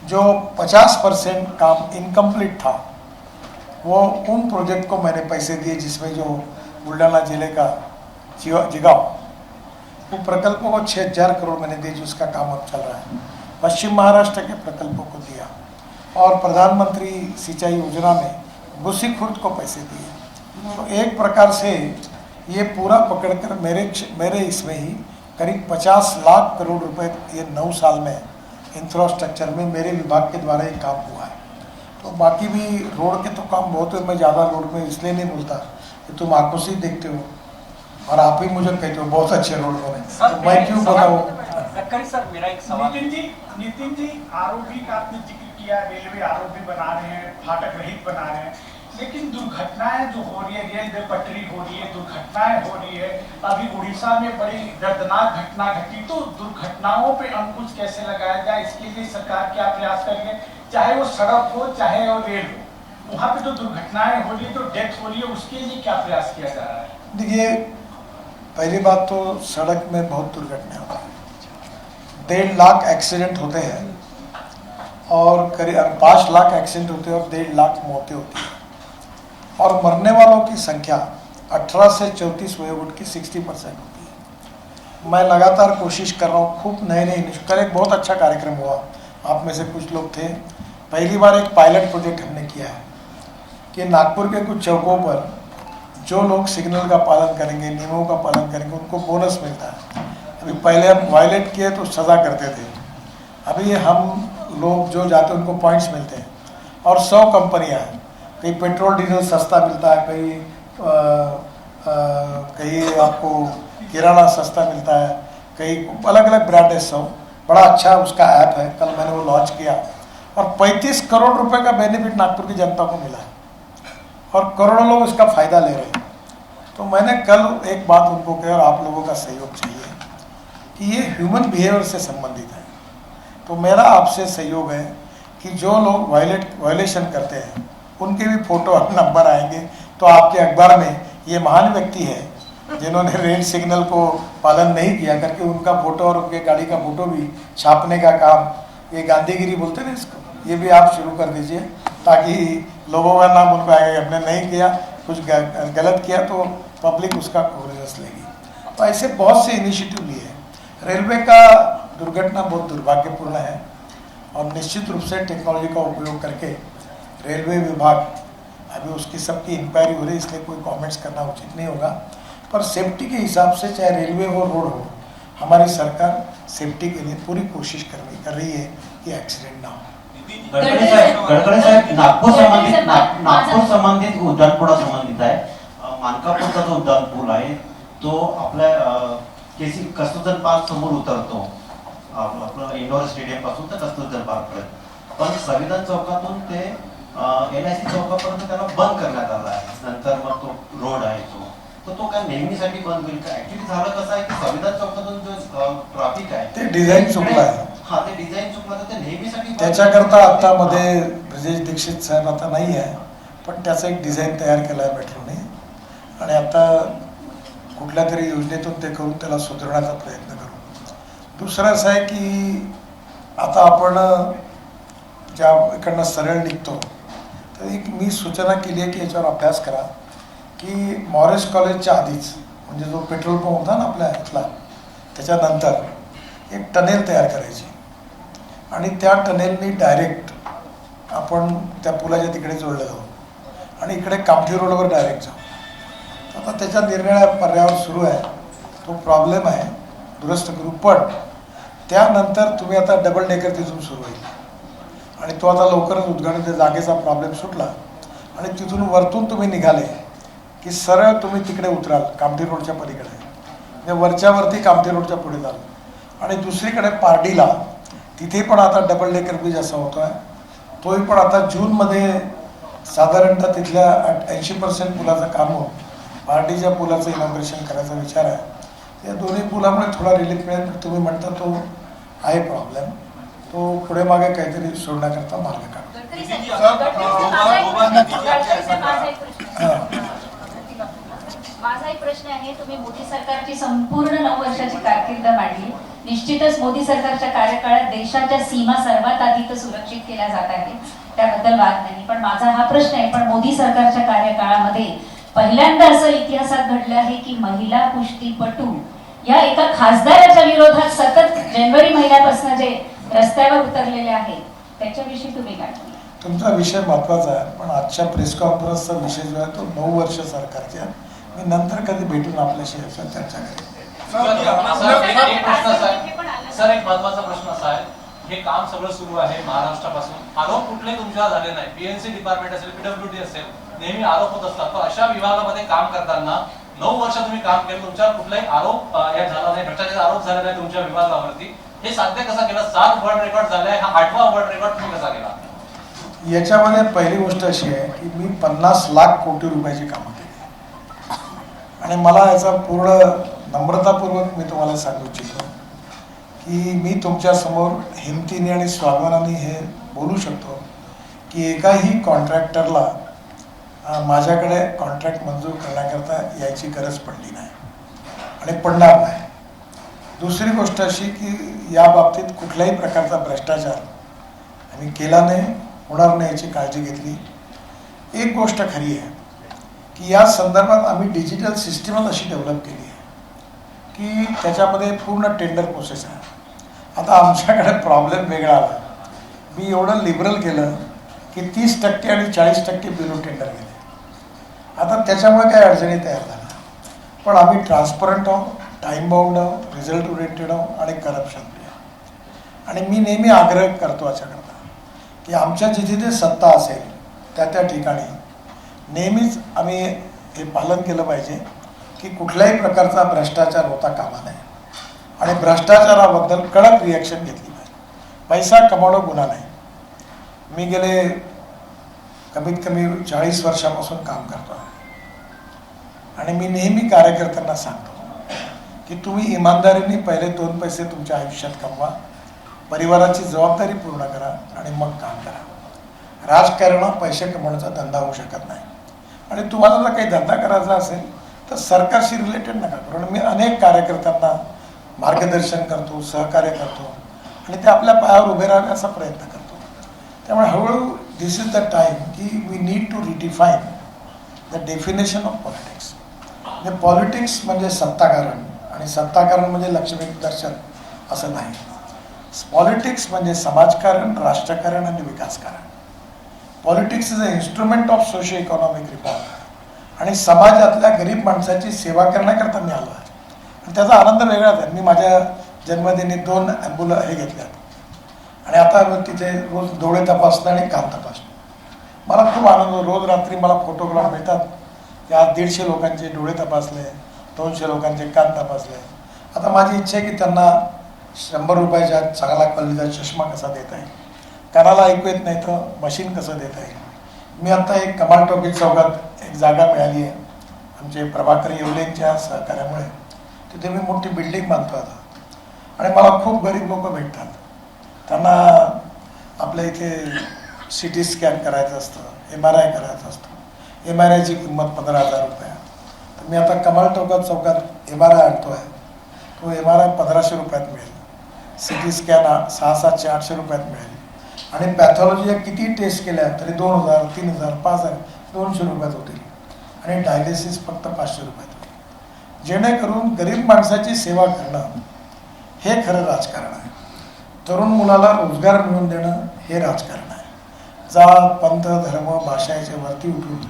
जो 50% काम इनकम्प्लीट था, वो उन प्रोजेक्ट को मैंने पैसे दिए, जिसमें जो बुल्ढाना जिले का जिगाव, वो प्रकल्पों को 6000 करोड़ मैंने दिए, जिसका काम अब चल रहा है। पश्चिम महाराष्ट्र के प्रकल्पों को दिया, और प्रधानमंत्री सिंचाई योजना में बुसी खुर्द को पैसे दिए। तो एक प्रकार से ये पूरा पकड़कर मेरे इसमें ही करीब 50 लाख करोड़ रुपए ये 9 साल में इंफ्रास्ट्रक्चर में मेरे विभाग के द्वारा ये काम हुआ है। तो बाकी भी रोड के तो काम बहुत है, मैं ज़्यादा रोड में इसलिए नहीं बोलता कि तुम आंखों से ही देखते हो और आप ही मुझे कहते हो बहुत अच्छे रोड बने, तो मैं क्यों बताऊँ। सर मेरा एक सवाल। नितिन जी, आरओबी का आपने जिक्र किया, रेलवे आरओबी बना रहे हैं, फाटक रहित बना रहे हैं, लेकिन दुर्घटनाएं जो हो रही है, रेलवे पटरी हो रही है, दुर्घटनाएं हो रही है। अभी उड़ीसा में बड़ी दर्दनाक घटना घटी, तो दुर्घटनाओं पे अंकुश कैसे लगाया जाए, इसके लिए सरकार क्या प्रयास करेंगे? चाहे वो सड़क हो, चाहे वो रेल हो, वहाँ पे जो दुर्घटनाएं हो रही है, जो डेथ हो रही है, उसके लिए क्या प्रयास किया जा रहा है? देखिए, पहली बात तो सड़क में बहुत दुर्घटनाएं होती हैं, 1.5 लाख एक्सीडेंट होते हैं, और करीब 5 लाख एक्सीडेंट होते हैं और 1.5 लाख मौतें होती हैं, और मरने वालों की संख्या 18 से 34 वयोवृद्ध की 60% होती है। मैं लगातार कोशिश कर रहा हूँ, खूब नए कल एक बहुत अच्छा कार्यक्रम हुआ, आप में से कुछ लोग थे। पहली बार एक पायलट प्रोजेक्ट हमने किया है कि नागपुर के कुछ चौकों पर जो लोग सिग्नल का पालन करेंगे, नियमों का पालन करेंगे, उनको बोनस मिलता है। अभी पहले हम वायलेट किए तो सज़ा करते थे, अभी हम लोग जो जाते हैं उनको पॉइंट्स मिलते हैं। और 100 कंपनियां हैं, कहीं पेट्रोल डीजल सस्ता मिलता है, कहीं आपको किराना सस्ता मिलता है, कहीं अलग अलग ब्रांड है। 100 बड़ा अच्छा उसका ऐप है, कल मैंने वो लॉन्च किया, और 35 करोड़ रुपए का बेनिफिट नागपुर की जनता को मिला है, और करोड़ों लोग इसका फायदा ले रहे हैं। तो मैंने कल एक बात उनको कही, और आप लोगों का सहयोग चाहिए कि ये ह्यूमन बिहेवियर से संबंधित है। तो मेरा आपसे सहयोग है कि जो लोग वायलेशन करते हैं उनके भी फोटो और नंबर आएंगे, तो आपके अखबार में ये महान व्यक्ति है जिन्होंने रेड सिग्नल को पालन नहीं किया करके उनका फोटो और उनके गाड़ी का फोटो भी छापने का काम, ये गांधीगिरी बोलते हैं इसको, ये भी आप शुरू कर दीजिए, ताकि लोगों का नाम उनको आएगा। हमने नहीं किया, कुछ गलत किया तो पब्लिक उसका कवरेज लेगी। तो ऐसे बहुत से इनिशिएटिव लिए हैं। रेलवे का दुर्घटना बहुत दुर्भाग्यपूर्ण है, और निश्चित रूप से टेक्नोलॉजी का उपयोग करके रेलवे विभाग, अभी उसकी सबकी इंक्वायरी हो रही है, इसलिए कोई कमेंट्स करना उचित नहीं होगा, पर सेफ्टी के हिसाब से चाहे रेलवे हो, रोड हो, हमारी सरकार सेफ्टी के लिए पूरी कोशिश कर रही है कि एक्सीडेंट ना हो। गडकरी साहेब, नागपूर संबंधित उड्डाणपुला संबंधित आहे, मानकापूरचा जो उड्डाणपूल आहे तो आपल्या कस्तुरबा पार्क समोर उतरतो, आपलं इंडोर स्टेडियम पासून तर कस्तुरबा पार्क पर्यंत, पण संविधान चौकातून ते NIC चौकापर्यंत त्याला बंद करण्यात आला आहे। नंतर मग तो रोड आहे तो काय नेहमीसाठी बंद होईल का? ऍक्च्युली झालं कसं आहे की संविधान चौकातून जो ट्रॅफिक आहे ते डिझाईन चुकलं आहे। हा, ते डिझाईन चुकलं तर ते नेहमीसाठी त्याच्याकरता आता मध्ये ब्रजेश दीक्षित साहेब आता नाही आहे, पण त्याचं एक डिझाईन तयार केलं आहे मेट्रोने, आणि आता कुठल्या तरी योजनेतून ते करून त्याला सुधारण्याचा प्रयत्न करू। दुसरं असं आहे की आता आपण ज्या इकडनं सरळ निघतो, तर एक मी सूचना केली आहे की याच्यावर अभ्यास करा की मॉरिस कॉलेजच्या आधीच म्हणजे जो पेट्रोल पंप होता ना आपल्या इथला, त्याच्यानंतर एक टनेल तयार करायची आणि त्या टनेलनी डायरेक्ट आपण त्या पुलाच्या तिकडे जोडलं जाऊ आणि इकडे कामठी रोडवर डायरेक्ट जाऊ. आता त्याच्या निरनिळ्या पर्यायावर सुरू आहे, तो प्रॉब्लेम आहे, दुरुस्त करू. पण त्यानंतर तुम्ही आता डबल डेकर तिथून सुरू होईल आणि तो आता लवकरच उद्घाटन, त्या जागेचा प्रॉब्लेम सुटला आणि तिथून वरतून तुम्ही निघाले की सरळ तुम्ही तिकडे उतराल कामठी रोडच्या पलीकडे, म्हणजे वरच्यावरती कामठी रोडच्या पुढे जाल आणि दुसरीकडे पारडीला तिथे पण आता डबल डेकर ब्रिज असा होतो आहे, तोही पण आता जूनमध्ये साधारणतः तिथल्या 80% पुलाचं काम होऊन पारडीच्या पुलाचं इनॉग्रेशन करायचा विचार आहे. या दोन्ही पुलामुळे थोडा रिलीफ मिळेल. तुम्ही म्हणता तो आहे प्रॉब्लेम, तो पुढे मागे काहीतरी सोडण्याकरता मार्ग काढतो. माझा एक प्रश्न आहे, तुम्ही मोदी सरकारची संपूर्ण 9 वर्षाची कारकीर्द मांडली. निश्चितच मोदी सरकारच्या कार्यकाळात देशाच्या सीमा सर्वात आधी तर सुरक्षित केल्या जात आहेत, त्याबद्दल वाद नाही. पण माझा हा प्रश्न आहे, पण मोदी सरकारच्या कार्यकाळामध्ये पहिल्यांदा असं इतिहासात घडलं आहे की महिला कुस्तीपटू या एका खासदाराच्या विरोधात सतत जानेवारी महिन्यापासून जे रस्त्यावर उतरलेले आहेत, त्याच्याविषयी तुम्ही काय म्हणता? तुमचा विषय महत्त्वाचा आहे, पण आजच्या प्रेस कॉन्फरन्सचा विषय जो आहे तो 9 वर्ष सरकारच्या. मी नंतर कधी भेटून आपल्याशी याच्यावर चर्चा करेन. सर, एक महत्वाचा प्रश्न असा आहे, हे काम सगळं सुरू आहे महाराष्ट्रापासून, आरोप कुठले तुमच्यावर झाले नाही. पीएनसी डिपार्टमेंट असेल, पीडब्ल्यूडी असेल, नेहमी आरोप होत असतात. तर अशा विभागामध्ये काम करताना 9 वर्ष तुम्ही काम केलं, तुमच्यावर कुठलाही आरोप झाला नाही, भ्रष्टाचाराचा आरोप झाला नाही तुमच्या विभागावरती. हे साध्य कसं केलं? 7 वर्ल्ड रेकॉर्ड झालाय, हा 8वा वर्ल्ड रेकॉर्ड तुम्ही कसा केला? याच्यामध्ये पहिली गोष्ट अशी आहे की मी 50 लाख कोटी रुपयाची कामं केली आणि मला याचा पूर्ण नम्रतापूर्वक मी तुम्हाला सांगू इच्छितो की मी तुमच्यासमोर हिमतीने आणि स्वाभिमानाने हे बोलू शकतो की एकाही कॉन्ट्रॅक्टरला माझ्याकडे कॉन्ट्रॅक्ट मंजूर करण्याकरता यायची गरज पडली नाही आणि पडणार नाही. दुसरी गोष्ट अशी की या बाबतीत कुठल्याही प्रकारचा भ्रष्टाचार आम्ही केला नाही, होणार नाही याची काळजी घेतली. एक गोष्ट खरी आहे की या संदर्भात आम्ही डिजिटल सिस्टीमच अशी डेव्हलप केली आहे की त्याच्यामध्ये पूर्ण टेंडर प्रोसेस आहे. आता आमच्याकडे प्रॉब्लेम वेगळा आला, मी एवढं लिबरल केलं की 30% आणि 40% बिलो टेंडर गेले. आता त्याच्यामुळे काही अडचणी तयार झाल्या, पण आम्ही ट्रान्सपरंट आहोत, टाईम बाउंड आहोत, रिझल्ट ओरिएंटेड आहोत आणि करप्शन फ्री आहोत. आणि मी नेहमी आग्रह करतो याच्याकरता की आमच्या जिथे जे सत्ता असेल त्या ठिकाणी नेहमीच आम्ही हे पालन केलं पाहिजे की कुठल्याही प्रकारचा भ्रष्टाचार होता कामा नये आणि भ्रष्टाचाराबद्दल कडक रिॲक्शन घेतली पाहिजे. पैसा कमावणं गुन्हा नाही. मी गेले कमीत कमी 40 वर्षापासून काम करतो आहे आणि मी नेहमी कार्यकर्त्यांना सांगतो की तुम्ही इमानदारीने पहिले 2 पैसे तुमच्या आयुष्यात कमवा, परिवाराची जबाबदारी पूर्ण करा आणि मग काम करा. राजकारणात पैसे कमवण्याचा धंदा होऊ शकत नाही आणि तुम्हाला जर काही धंदा करायचा असेल तर सरकारशी रिलेटेड नका करू. आणि मी अनेक कार्यकर्त्यांना मार्गदर्शन करतो, सहकार्य करतो आणि ते आपल्या पायावर उभे राहावे असा प्रयत्न करतो. त्यामुळे हळूहळू दिस इज द टाईम की we need to redefine the definition of politics. म्हणजे पॉलिटिक्स म्हणजे सत्ताकारण आणि सत्ताकारण म्हणजे लक्ष्मी दर्शन असं नाही. पॉलिटिक्स म्हणजे समाजकारण, राष्ट्रकारण आणि विकासकारण. Politics is a instrument of socio economic reform आणि समाजातल्या गरीब माणसाची सेवा करण्याकरता मी आलो आहे आणि त्याचा आनंद वेगळाच आहे. मी माझ्या जन्मदिनी 2 ॲम्ब्युलन्स हे घेतल्यात आणि आता तिथे रोज डोळे तपासणं आणि कान तपासणं. मला खूप आनंद होतो. रोज रात्री मला फोटोग्राफ मिळतात की आज 150 लोकांचे डोळे तपासले, 200 लोकांचे कान तपासले. आता माझी इच्छा आहे की त्यांना 100 रुपयाच्या चांगला क्वालिटीचा चष्मा कसा देता येईल, कानाला ऐकू येत नाही तर मशीन कसं देता येईल. मी आता एक कमाल टॉकीज चौकात एक जागा मिळाली आहे आमचे प्रभाकर येवलेंच्या सहकार्यामुळे. तिथे मी मोठी बिल्डिंग बांधतो आता आणि मला खूप गरीब लोक भेटतात. त्यांना आपल्या इथे CT स्कॅन करायचं असतं, MRI करायचं असतं. MRIची किंमत 15,000 रुपये. तर मी आता कमाल चौकात MRI आणतो आहे. तो MRI 1500 रुपयात मिळेल, CT स्कॅन 600, 800 रुपयात मिळेल आणि पॅथॉलॉजीच्या किती टेस्ट केल्या तरी 2000, 3000, 5000, 200 रुपयात होतील आणि डायलिसिस फक्त 500 रुपयात होईल. जेणेकरून गरीब माणसाची सेवा करणं हे खरं राजकारण आहे. तरुण मुलाला रोजगार मिळवून देणं हे राजकारण आहे. जात पंथ धर्म भाषा याच्या वरती उठून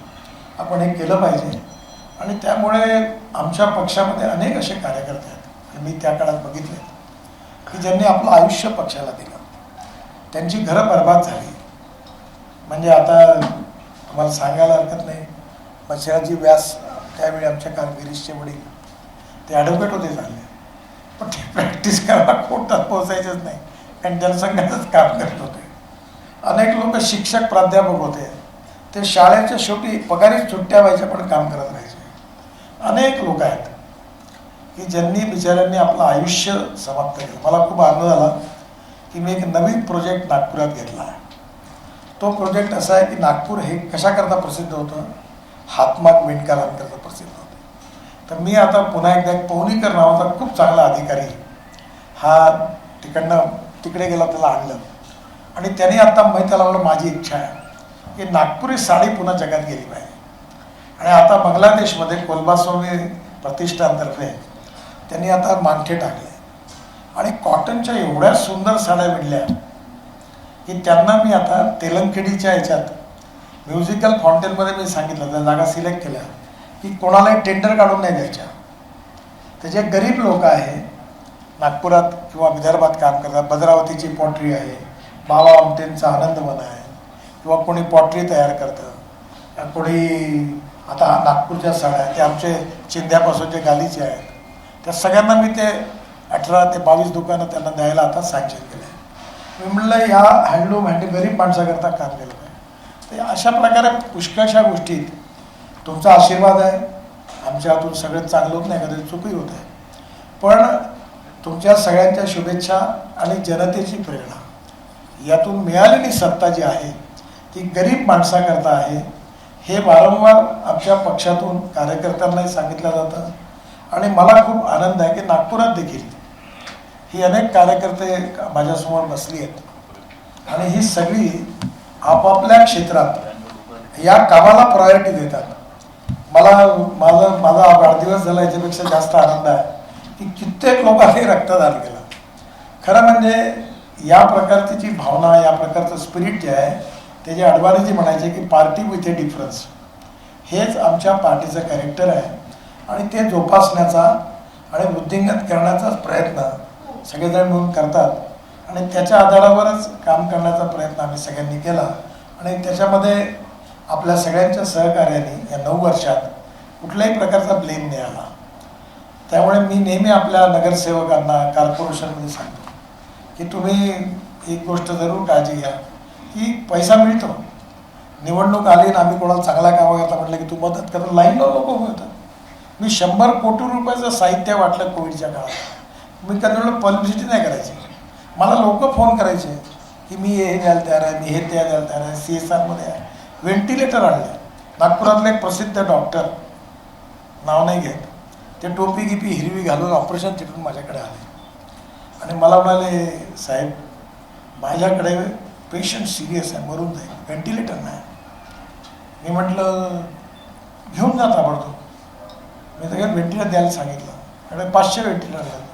आपण हे केलं पाहिजे. आणि त्यामुळे आमच्या पक्षामध्ये अनेक असे कार्यकर्ते आहेत, मी त्या काळात बघितले, की ज्यांनी आपलं आयुष्य पक्षाला दिलं. त्यांची घरं बर्बाद झाली. म्हणजे आता तुम्हाला सांगायला हरकत नाही, बच्चराजी व्यास त्यावेळी आमच्या कामगिरीचे वडील ते ॲडव्होकेट होते झाले, पण ते प्रॅक्टिस करायला कोर्टात पोहोचायचेच नाही, कारण जनसंघाचंच काम करत होते. अनेक लोक शिक्षक प्राध्यापक होते, ते शाळेच्या शेवटी पगारी सुट्ट्या व्हायच्या पण काम करत राहायचे. अनेक लोक आहेत की ज्यांनी बिचाऱ्यांनी आपलं आयुष्य समाप्त केलं. मला खूप आनंद झाला की मी एक नवीन प्रोजेक्ट नागपुरात घेतला आहे. तो प्रोजेक्ट असा आहे की नागपूर हे कशाकरता प्रसिद्ध होतं, हातमाग विणकारांकरता प्रसिद्ध होतं. तर मी आता पुन्हा एकदा एक पवनीकर नावाचा खूप चांगला अधिकारी हा तिकडे गेला, त्याला आणलं आणि त्याने आता माहिती त्याला म्हणलं माझी इच्छा आहे की नागपुरी साडी पुन्हा जगात गेली पाहिजे. आणि आता बांगलादेशमध्ये कोलबास्वामी प्रतिष्ठानतर्फे त्यांनी आता मागठे टाकले आणि कॉटनच्या एवढ्या सुंदर साड्या विणल्या की त्यांना मी आता तेलंगखेडीच्या ह्याच्यात म्युझिकल फाउंटेनमध्ये मी सांगितलं, त्या जागा सिलेक्ट केल्या की कोणालाही टेंडर काढून नाही द्यायच्या. ते जे गरीब लोक आहे नागपुरात किंवा विदर्भात काम करतात, भद्रावतीची पॉटरी आहे, बाबा आमटेंचा आनंदवन आहे, किंवा कोणी पॉटरी तयार करतं, कोणी आता नागपूरच्या साड्या ते आमचे चिंध्यापासूनचे गालीचे आहेत, त्या सगळ्यांना मी ते 18 ते 22 दुकानं त्यांना द्यायला आता सँक्शन केलं आहे. मी म्हणलं ह्या हँडलूम गरीब माणसाकरता काम केलं पाहिजे. तर अशा प्रकारे पुष्कळशा गोष्टीत तुमचा आशीर्वाद आहे. आमच्या हातून सगळं चांगलं होत नाही, कधी चुकही होत आहे, पण तुमच्या सगळ्यांच्या शुभेच्छा आणि जनतेची प्रेरणा यातून मिळालेली सत्ता जी आहे ती गरीब माणसाकरता आहे, हे वारंवार आमच्या पक्षातून कार्यकर्त्यांनाही सांगितलं जातं. आणि मला खूप आनंद आहे की नागपुरात देखील ही अनेक कार्यकर्ते माझ्यासमोर बसली आहेत आणि ही सगळी आपापल्या क्षेत्रात या कामाला प्रायोरिटी देतात. माझा वाढदिवस झाला याच्यापेक्षा जास्त आनंद आहे की कित्येक लोकांनी रक्तदान केलं. खरं म्हणजे या प्रकारची जी भावना, या प्रकारचं स्पिरिट जे आहे त्याचे अडवाणीजी म्हणायचे की पार्टी विथ ए डिफरन्स, हेच आमच्या पार्टीचं कॅरेक्टर आहे. आणि ते जोपासण्याचा आणि वृद्धिंगत करण्याचाच प्रयत्न सगळेजण मिळून करतात आणि त्याच्या आधारावरच काम करण्याचा प्रयत्न आम्ही सगळ्यांनी केला. आणि त्याच्यामध्ये आपल्या सगळ्यांच्या सहकार्याने या 9 वर्षात कुठल्याही प्रकारचा ब्लेम नाही आला. त्यामुळे मी नेहमी आपल्या नगरसेवकांना कॉर्पोरेशनमध्ये सांगतो की तुम्ही एक गोष्ट जरूर काळजी घ्या की पैसा मिळतो, निवडणूक आली आणि आम्ही कोणाला चांगला काम करता म्हटलं की तू मदत करता, लाईनला लोक मिळतात. मी 100 कोटी रुपयाचं साहित्य वाटलं कोविडच्या काळात. मी कधी वेळेला पब्लिसिटी नाही करायची. मला लोक फोन करायचे की मी हे द्यायला तयार आहे, मी हे द्यायला तयार आहे, CSRमध्ये आहे. व्हेंटिलेटर आणले. नागपुरातले एक प्रसिद्ध डॉक्टर, नाव नाही घेत, ते टोपी गिपी हिरवी घालून ऑपरेशन थिएटरून माझ्याकडे आले आणि मला म्हणाले साहेब माझ्याकडे पेशंट सिरियस आहे, मरून जाईल, व्हेंटिलेटर नाही. मी म्हटलं घेऊन जा ताबडतोब. मी सगळ्यात व्हेंटिलेटर द्यायला सांगितलं. त्याकडे 500 व्हेंटिलेटर झाले.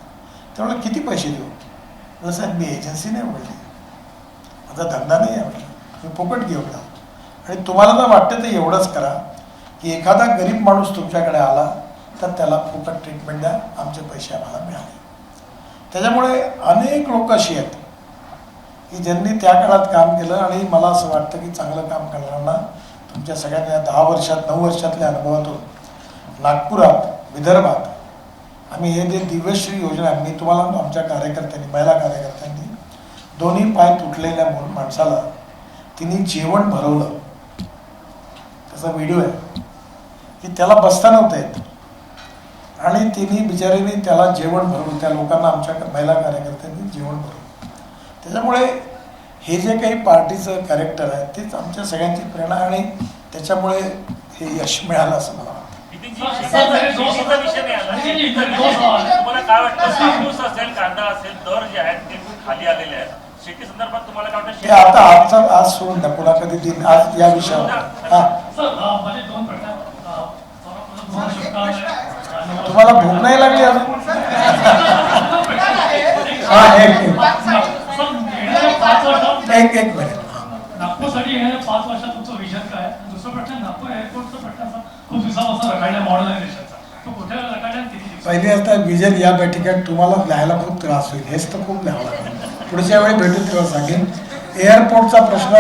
त्यामुळे किती पैसे देऊ? साहेब मी एजन्सी नाही म्हटली, माझा धंदा नाही आहे म्हटलं, मी फुकट घेऊन जा. आणि तुम्हाला जर वाटतं तर एवढंच करा की एखादा गरीब माणूस तुमच्याकडे आला तर त्याला फुकट ट्रीटमेंट द्या, आमचे पैसे आम्हाला मिळाले. त्याच्यामुळे अनेक लोक अशी आहेत की ज्यांनी त्या काळात काम केलं आणि मला असं वाटतं की चांगलं काम करणाऱ्यांना तुमच्या सगळ्यांना 10 वर्षात 9 वर्षातल्या अनुभवातून नागपुरात विदर्भात आम्ही हे जे दिव्यश्री योजना आहे, मी तुम्हाला आमच्या कार्यकर्त्यांनी, महिला कार्यकर्त्यांनी दोन्ही पाय तुटलेल्या माणसाला तिने जेवण भरवलं. त्याचा व्हिडिओ आहे की त्याला बसता नव्हतं येत आणि तिने बिचारीने त्याला जेवण भरवलं. त्या लोकांना आमच्या महिला कार्यकर्त्यांनी जेवण भरवलं. त्याच्यामुळे हे जे काही पार्टीचं कॅरेक्टर आहे तेच आमच्या सगळ्यांची प्रेरणा आणि त्याच्यामुळे हे यश मिळालं असं मला वाटतं. तुम्हाला काय वाटतं, कापूस असेल, कांदा असेल, दर जे आहेत ते खूप खाली आलेले आहेत, शेती संदर्भात तुम्हाला काय वाटतं? आता आज सोडून द्या, पुन्हा कधी दिन आज या विषयावर. माझे 2 प्रश्न. तुम्हाला भूक नाही लागली अजून? हा, एक मिनिट. नागपूरसाठी येणाऱ्या 5 वर्षात तुमचं विजन काय? दुसरा प्रश्न, नागपूर एअरपोर्टचा प्रश्न असा खूप दिवसापासून रखडला मॉडर्नायझेशनचा, तो कुठे रखडला किती दिवस? पहिली आता विजन या बैठकीत तुम्हाला लिहायला खूप त्रास होईल, हेच तर खूप लिहावं लागेल. पुढच्या वेळी भेटून तेव्हा सांगेन. एअरपोर्टचा प्रश्न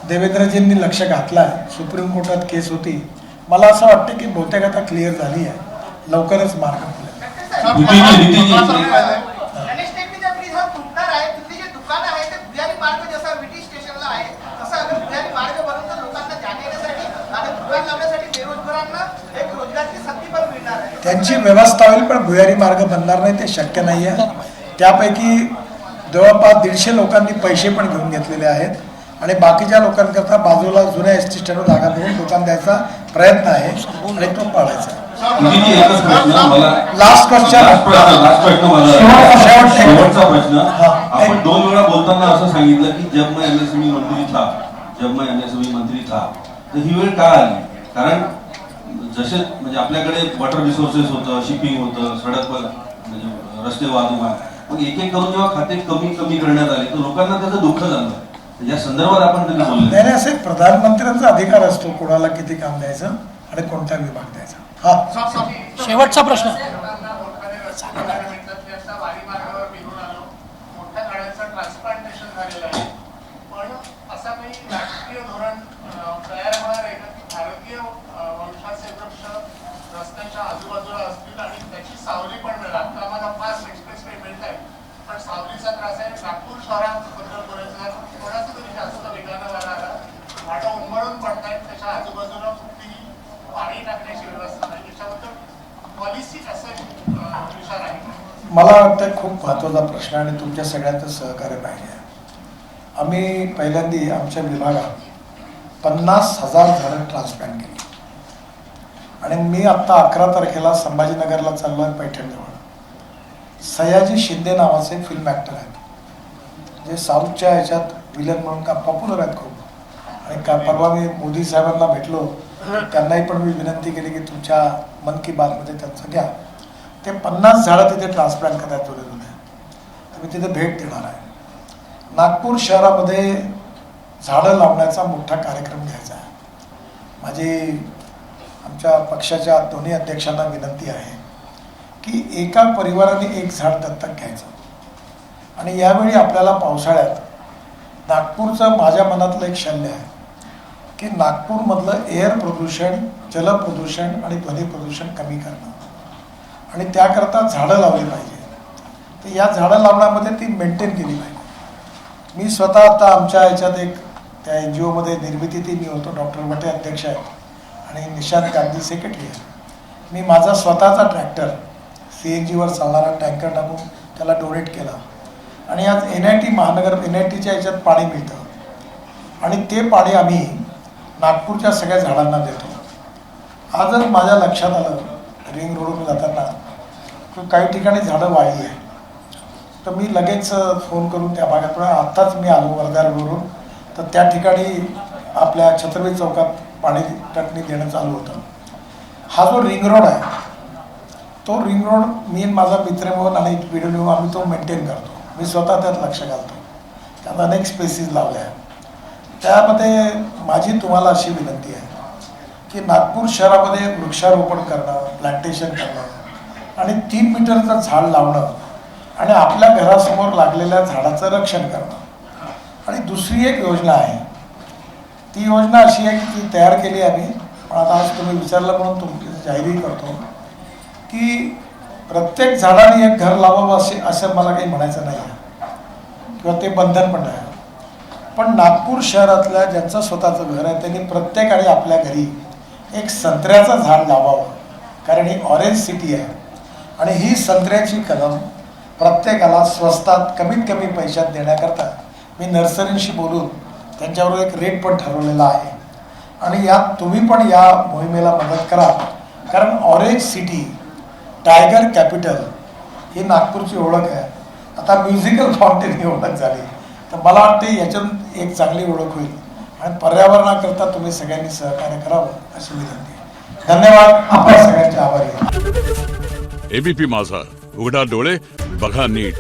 देवेंद्रजींनी लक्ष घातला आहे. सुप्रीम कोर्टात केस होती. मला असं वाटतं की बहुतेक आता क्लिअर झाली आहे, लवकरच मार्ग त्यांची व्यवस्था होईल, पण भुयारी मार्ग बनणार नाही, ते शक्य नाही आहे. त्यापैकी जवळपास 150 लोकांनी पैसे पण घेऊन घेतलेले आहेत आणि बाकीच्या लोकांकरता बाजूला जुन्या एस टी स्टँडवर जागा देऊन दुकान द्यायचा प्रयत्न आहे आणि तो पाळायचा. लास्ट क्वेश्चन, शेवटचा प्रश्न. आपण 2 वेळा बोलताना असं सांगितलं की जब मैं एमएसएमई मंत्री था, तर ही वेळ का आली? कारण जसे म्हणजे आपल्याकडे वॉटर रिसोर्सेस होतं, शिपिंग होतं, सडक म्हणजे रस्ते वाहतूक आहे, मग एक करून जेव्हा खाते कमी करण्यात आले तर लोकांना त्याचं दुःख झालं. या संदर्भात आपण कधी बोलले नाही? असे प्रधानमंत्र्यांचा अधिकार असतो कोणाला किती काम द्यायचं आणि कोणता विभाग द्यायचा. हा, शेवटचा प्रश्न. आजूबाजूला असतील आणि त्याची सावली पण मिळणार. आम्हाला 5 एक्सप्रेसवे मिळत आहे, पण सावलीचा त्रास आहे. नागपूर शहराबद्दल बोलायचं, थोडासा तरी जास्त वेगानं वारा आला, झाडं उंमळून पडतायत, त्याच्या आजूबाजूला कुठलीही पाणी टाकण्याची व्यवस्था नाही. याच्याबद्दल पॉलिसी असं विचार आहे. मला वाटतं खूप महत्त्वाचा प्रश्न आणि तुमच्या सगळ्यांचं सहकार्य पाहिजे. आम्ही पहिल्यांदा आमच्या विभागात 50,000 झाडं ट्रान्सप्लांट केली आणि मी आत्ता 11 तारखेला संभाजीनगरला चाललो आहे, पैठणजवळ. सयाजी शिंदे नावाचे फिल्म ॲक्टर आहेत, जे साऊथच्या ह्याच्यात विलन म्हणून का पॉप्युलर आहेत खूप. आणि का परवा मी मोदी साहेबांना भेटलो, त्यांनाही पण मी विनंती केली की तुमच्या मन की बातमध्ये त्यांचं घ्या. ते 50 झाडं तिथे ट्रान्सप्लांट करायला जुने तर मी तिथे भेट देणार आहे. नागपूर शहरामध्ये झाडं लावण्याचा मोठा कार्यक्रम घ्यायचा आहे. माझी आमच्या पक्षाच्या दोन्ही अध्यक्षांना विनंती आहे की एका परिवाराने 1 झाड दत्तक घ्यायचं. आणि यावेळी आपल्याला पावसाळ्यात नागपूरचं माझ्या मनातलं एक शल्य आहे की नागपूरमधलं एअर प्रदूषण, जलप्रदूषण आणि ध्वनी प्रदूषण कमी करणं आणि त्याकरता झाडं लावली पाहिजे. तर या झाडं लावण्यामध्ये ती मेंटेन केली पाहिजे. मी स्वतः आता आमच्या ह्याच्यात एक त्या NGO मध्ये निर्मिती मी होतो, डॉक्टर वटे अध्यक्ष आहेत आणि निशांत गांधी सेक्रेटरी आहे. मी माझा स्वतःचा ट्रॅक्टर CNGवर चालणारा टँकर टाकून त्याला डोनेट केला आणि आज NIT महानगर NITच्या ह्याच्यात पाणी मिळतं आणि ते पाणी आम्ही नागपूरच्या सगळ्या झाडांना देतो. आजच माझ्या लक्षात आलं रिंग रोडवरून जाताना काही ठिकाणी झाडं वाळली आहे, तर मी लगेच फोन करून त्या भागात, आत्ताच मी आलो वर्धा रोडवरून, तर त्या ठिकाणी आपल्या छत्रपती चौकात पाणी टंकणी देणं चालू होतं. हा जो रिंग रोड आहे, तो रिंग रोड मी माझा मित्र म्हणून आणि व्हिडिओ आम्ही तो मेंटेन करतो. मी स्वतः त्यात लक्ष घालतो. त्यात अनेक स्पेसीज लावल्या आहेत. त्यामध्ये माझी तुम्हाला अशी विनंती आहे की नागपूर शहरामध्ये वृक्षारोपण करणं, प्लांटेशन करणं आणि 3 मीटरचं झाड लावणं आणि आपल्या घरासमोर लागलेल्या झाडाचं रक्षण करणं. आणि दुसरी एक योजना आहे, ती योजना अशी आहे की ती तयार केली आम्ही, पण आता आज तुम्ही विचारलं म्हणून तुमची जाहीरही करतो की प्रत्येक झाडाने एक घर लावावं असं मला काही म्हणायचं नाही आहे किंवा ते बंधन पण नाही. पण नागपूर शहरातल्या ज्यांचं स्वतःचं घर आहे त्यांनी प्रत्येकाने आपल्या घरी एक संत्र्याचं झाड लावावं, कारण ही ऑरेंज सिटी आहे आणि ही संत्र्याची कलम प्रत्येकाला स्वस्तात कमीत कमी पैशात देण्याकरता मी नर्सरींशी बोलून त्यांच्याबरोबर एक रेट पण ठरवलेला आहे आणि यात तुम्ही पण या मोहिमेला मदत करा. कारण ऑरेंज सिटी, टायगर कॅपिटल ही नागपूरची ओळख आहे. आता म्युझिकल फाउंटेन ही ओळख झाली, तर मला वाटते याच्यातून एक चांगली ओळख होईल आणि पर्यावरणाकरता तुम्ही सगळ्यांनी सहकार्य करावं अशी विनंती आहे. धन्यवाद. आपण सगळ्यांचे आभारी आहे. एबीपी माझा, उघडा डोळे बघा नीट.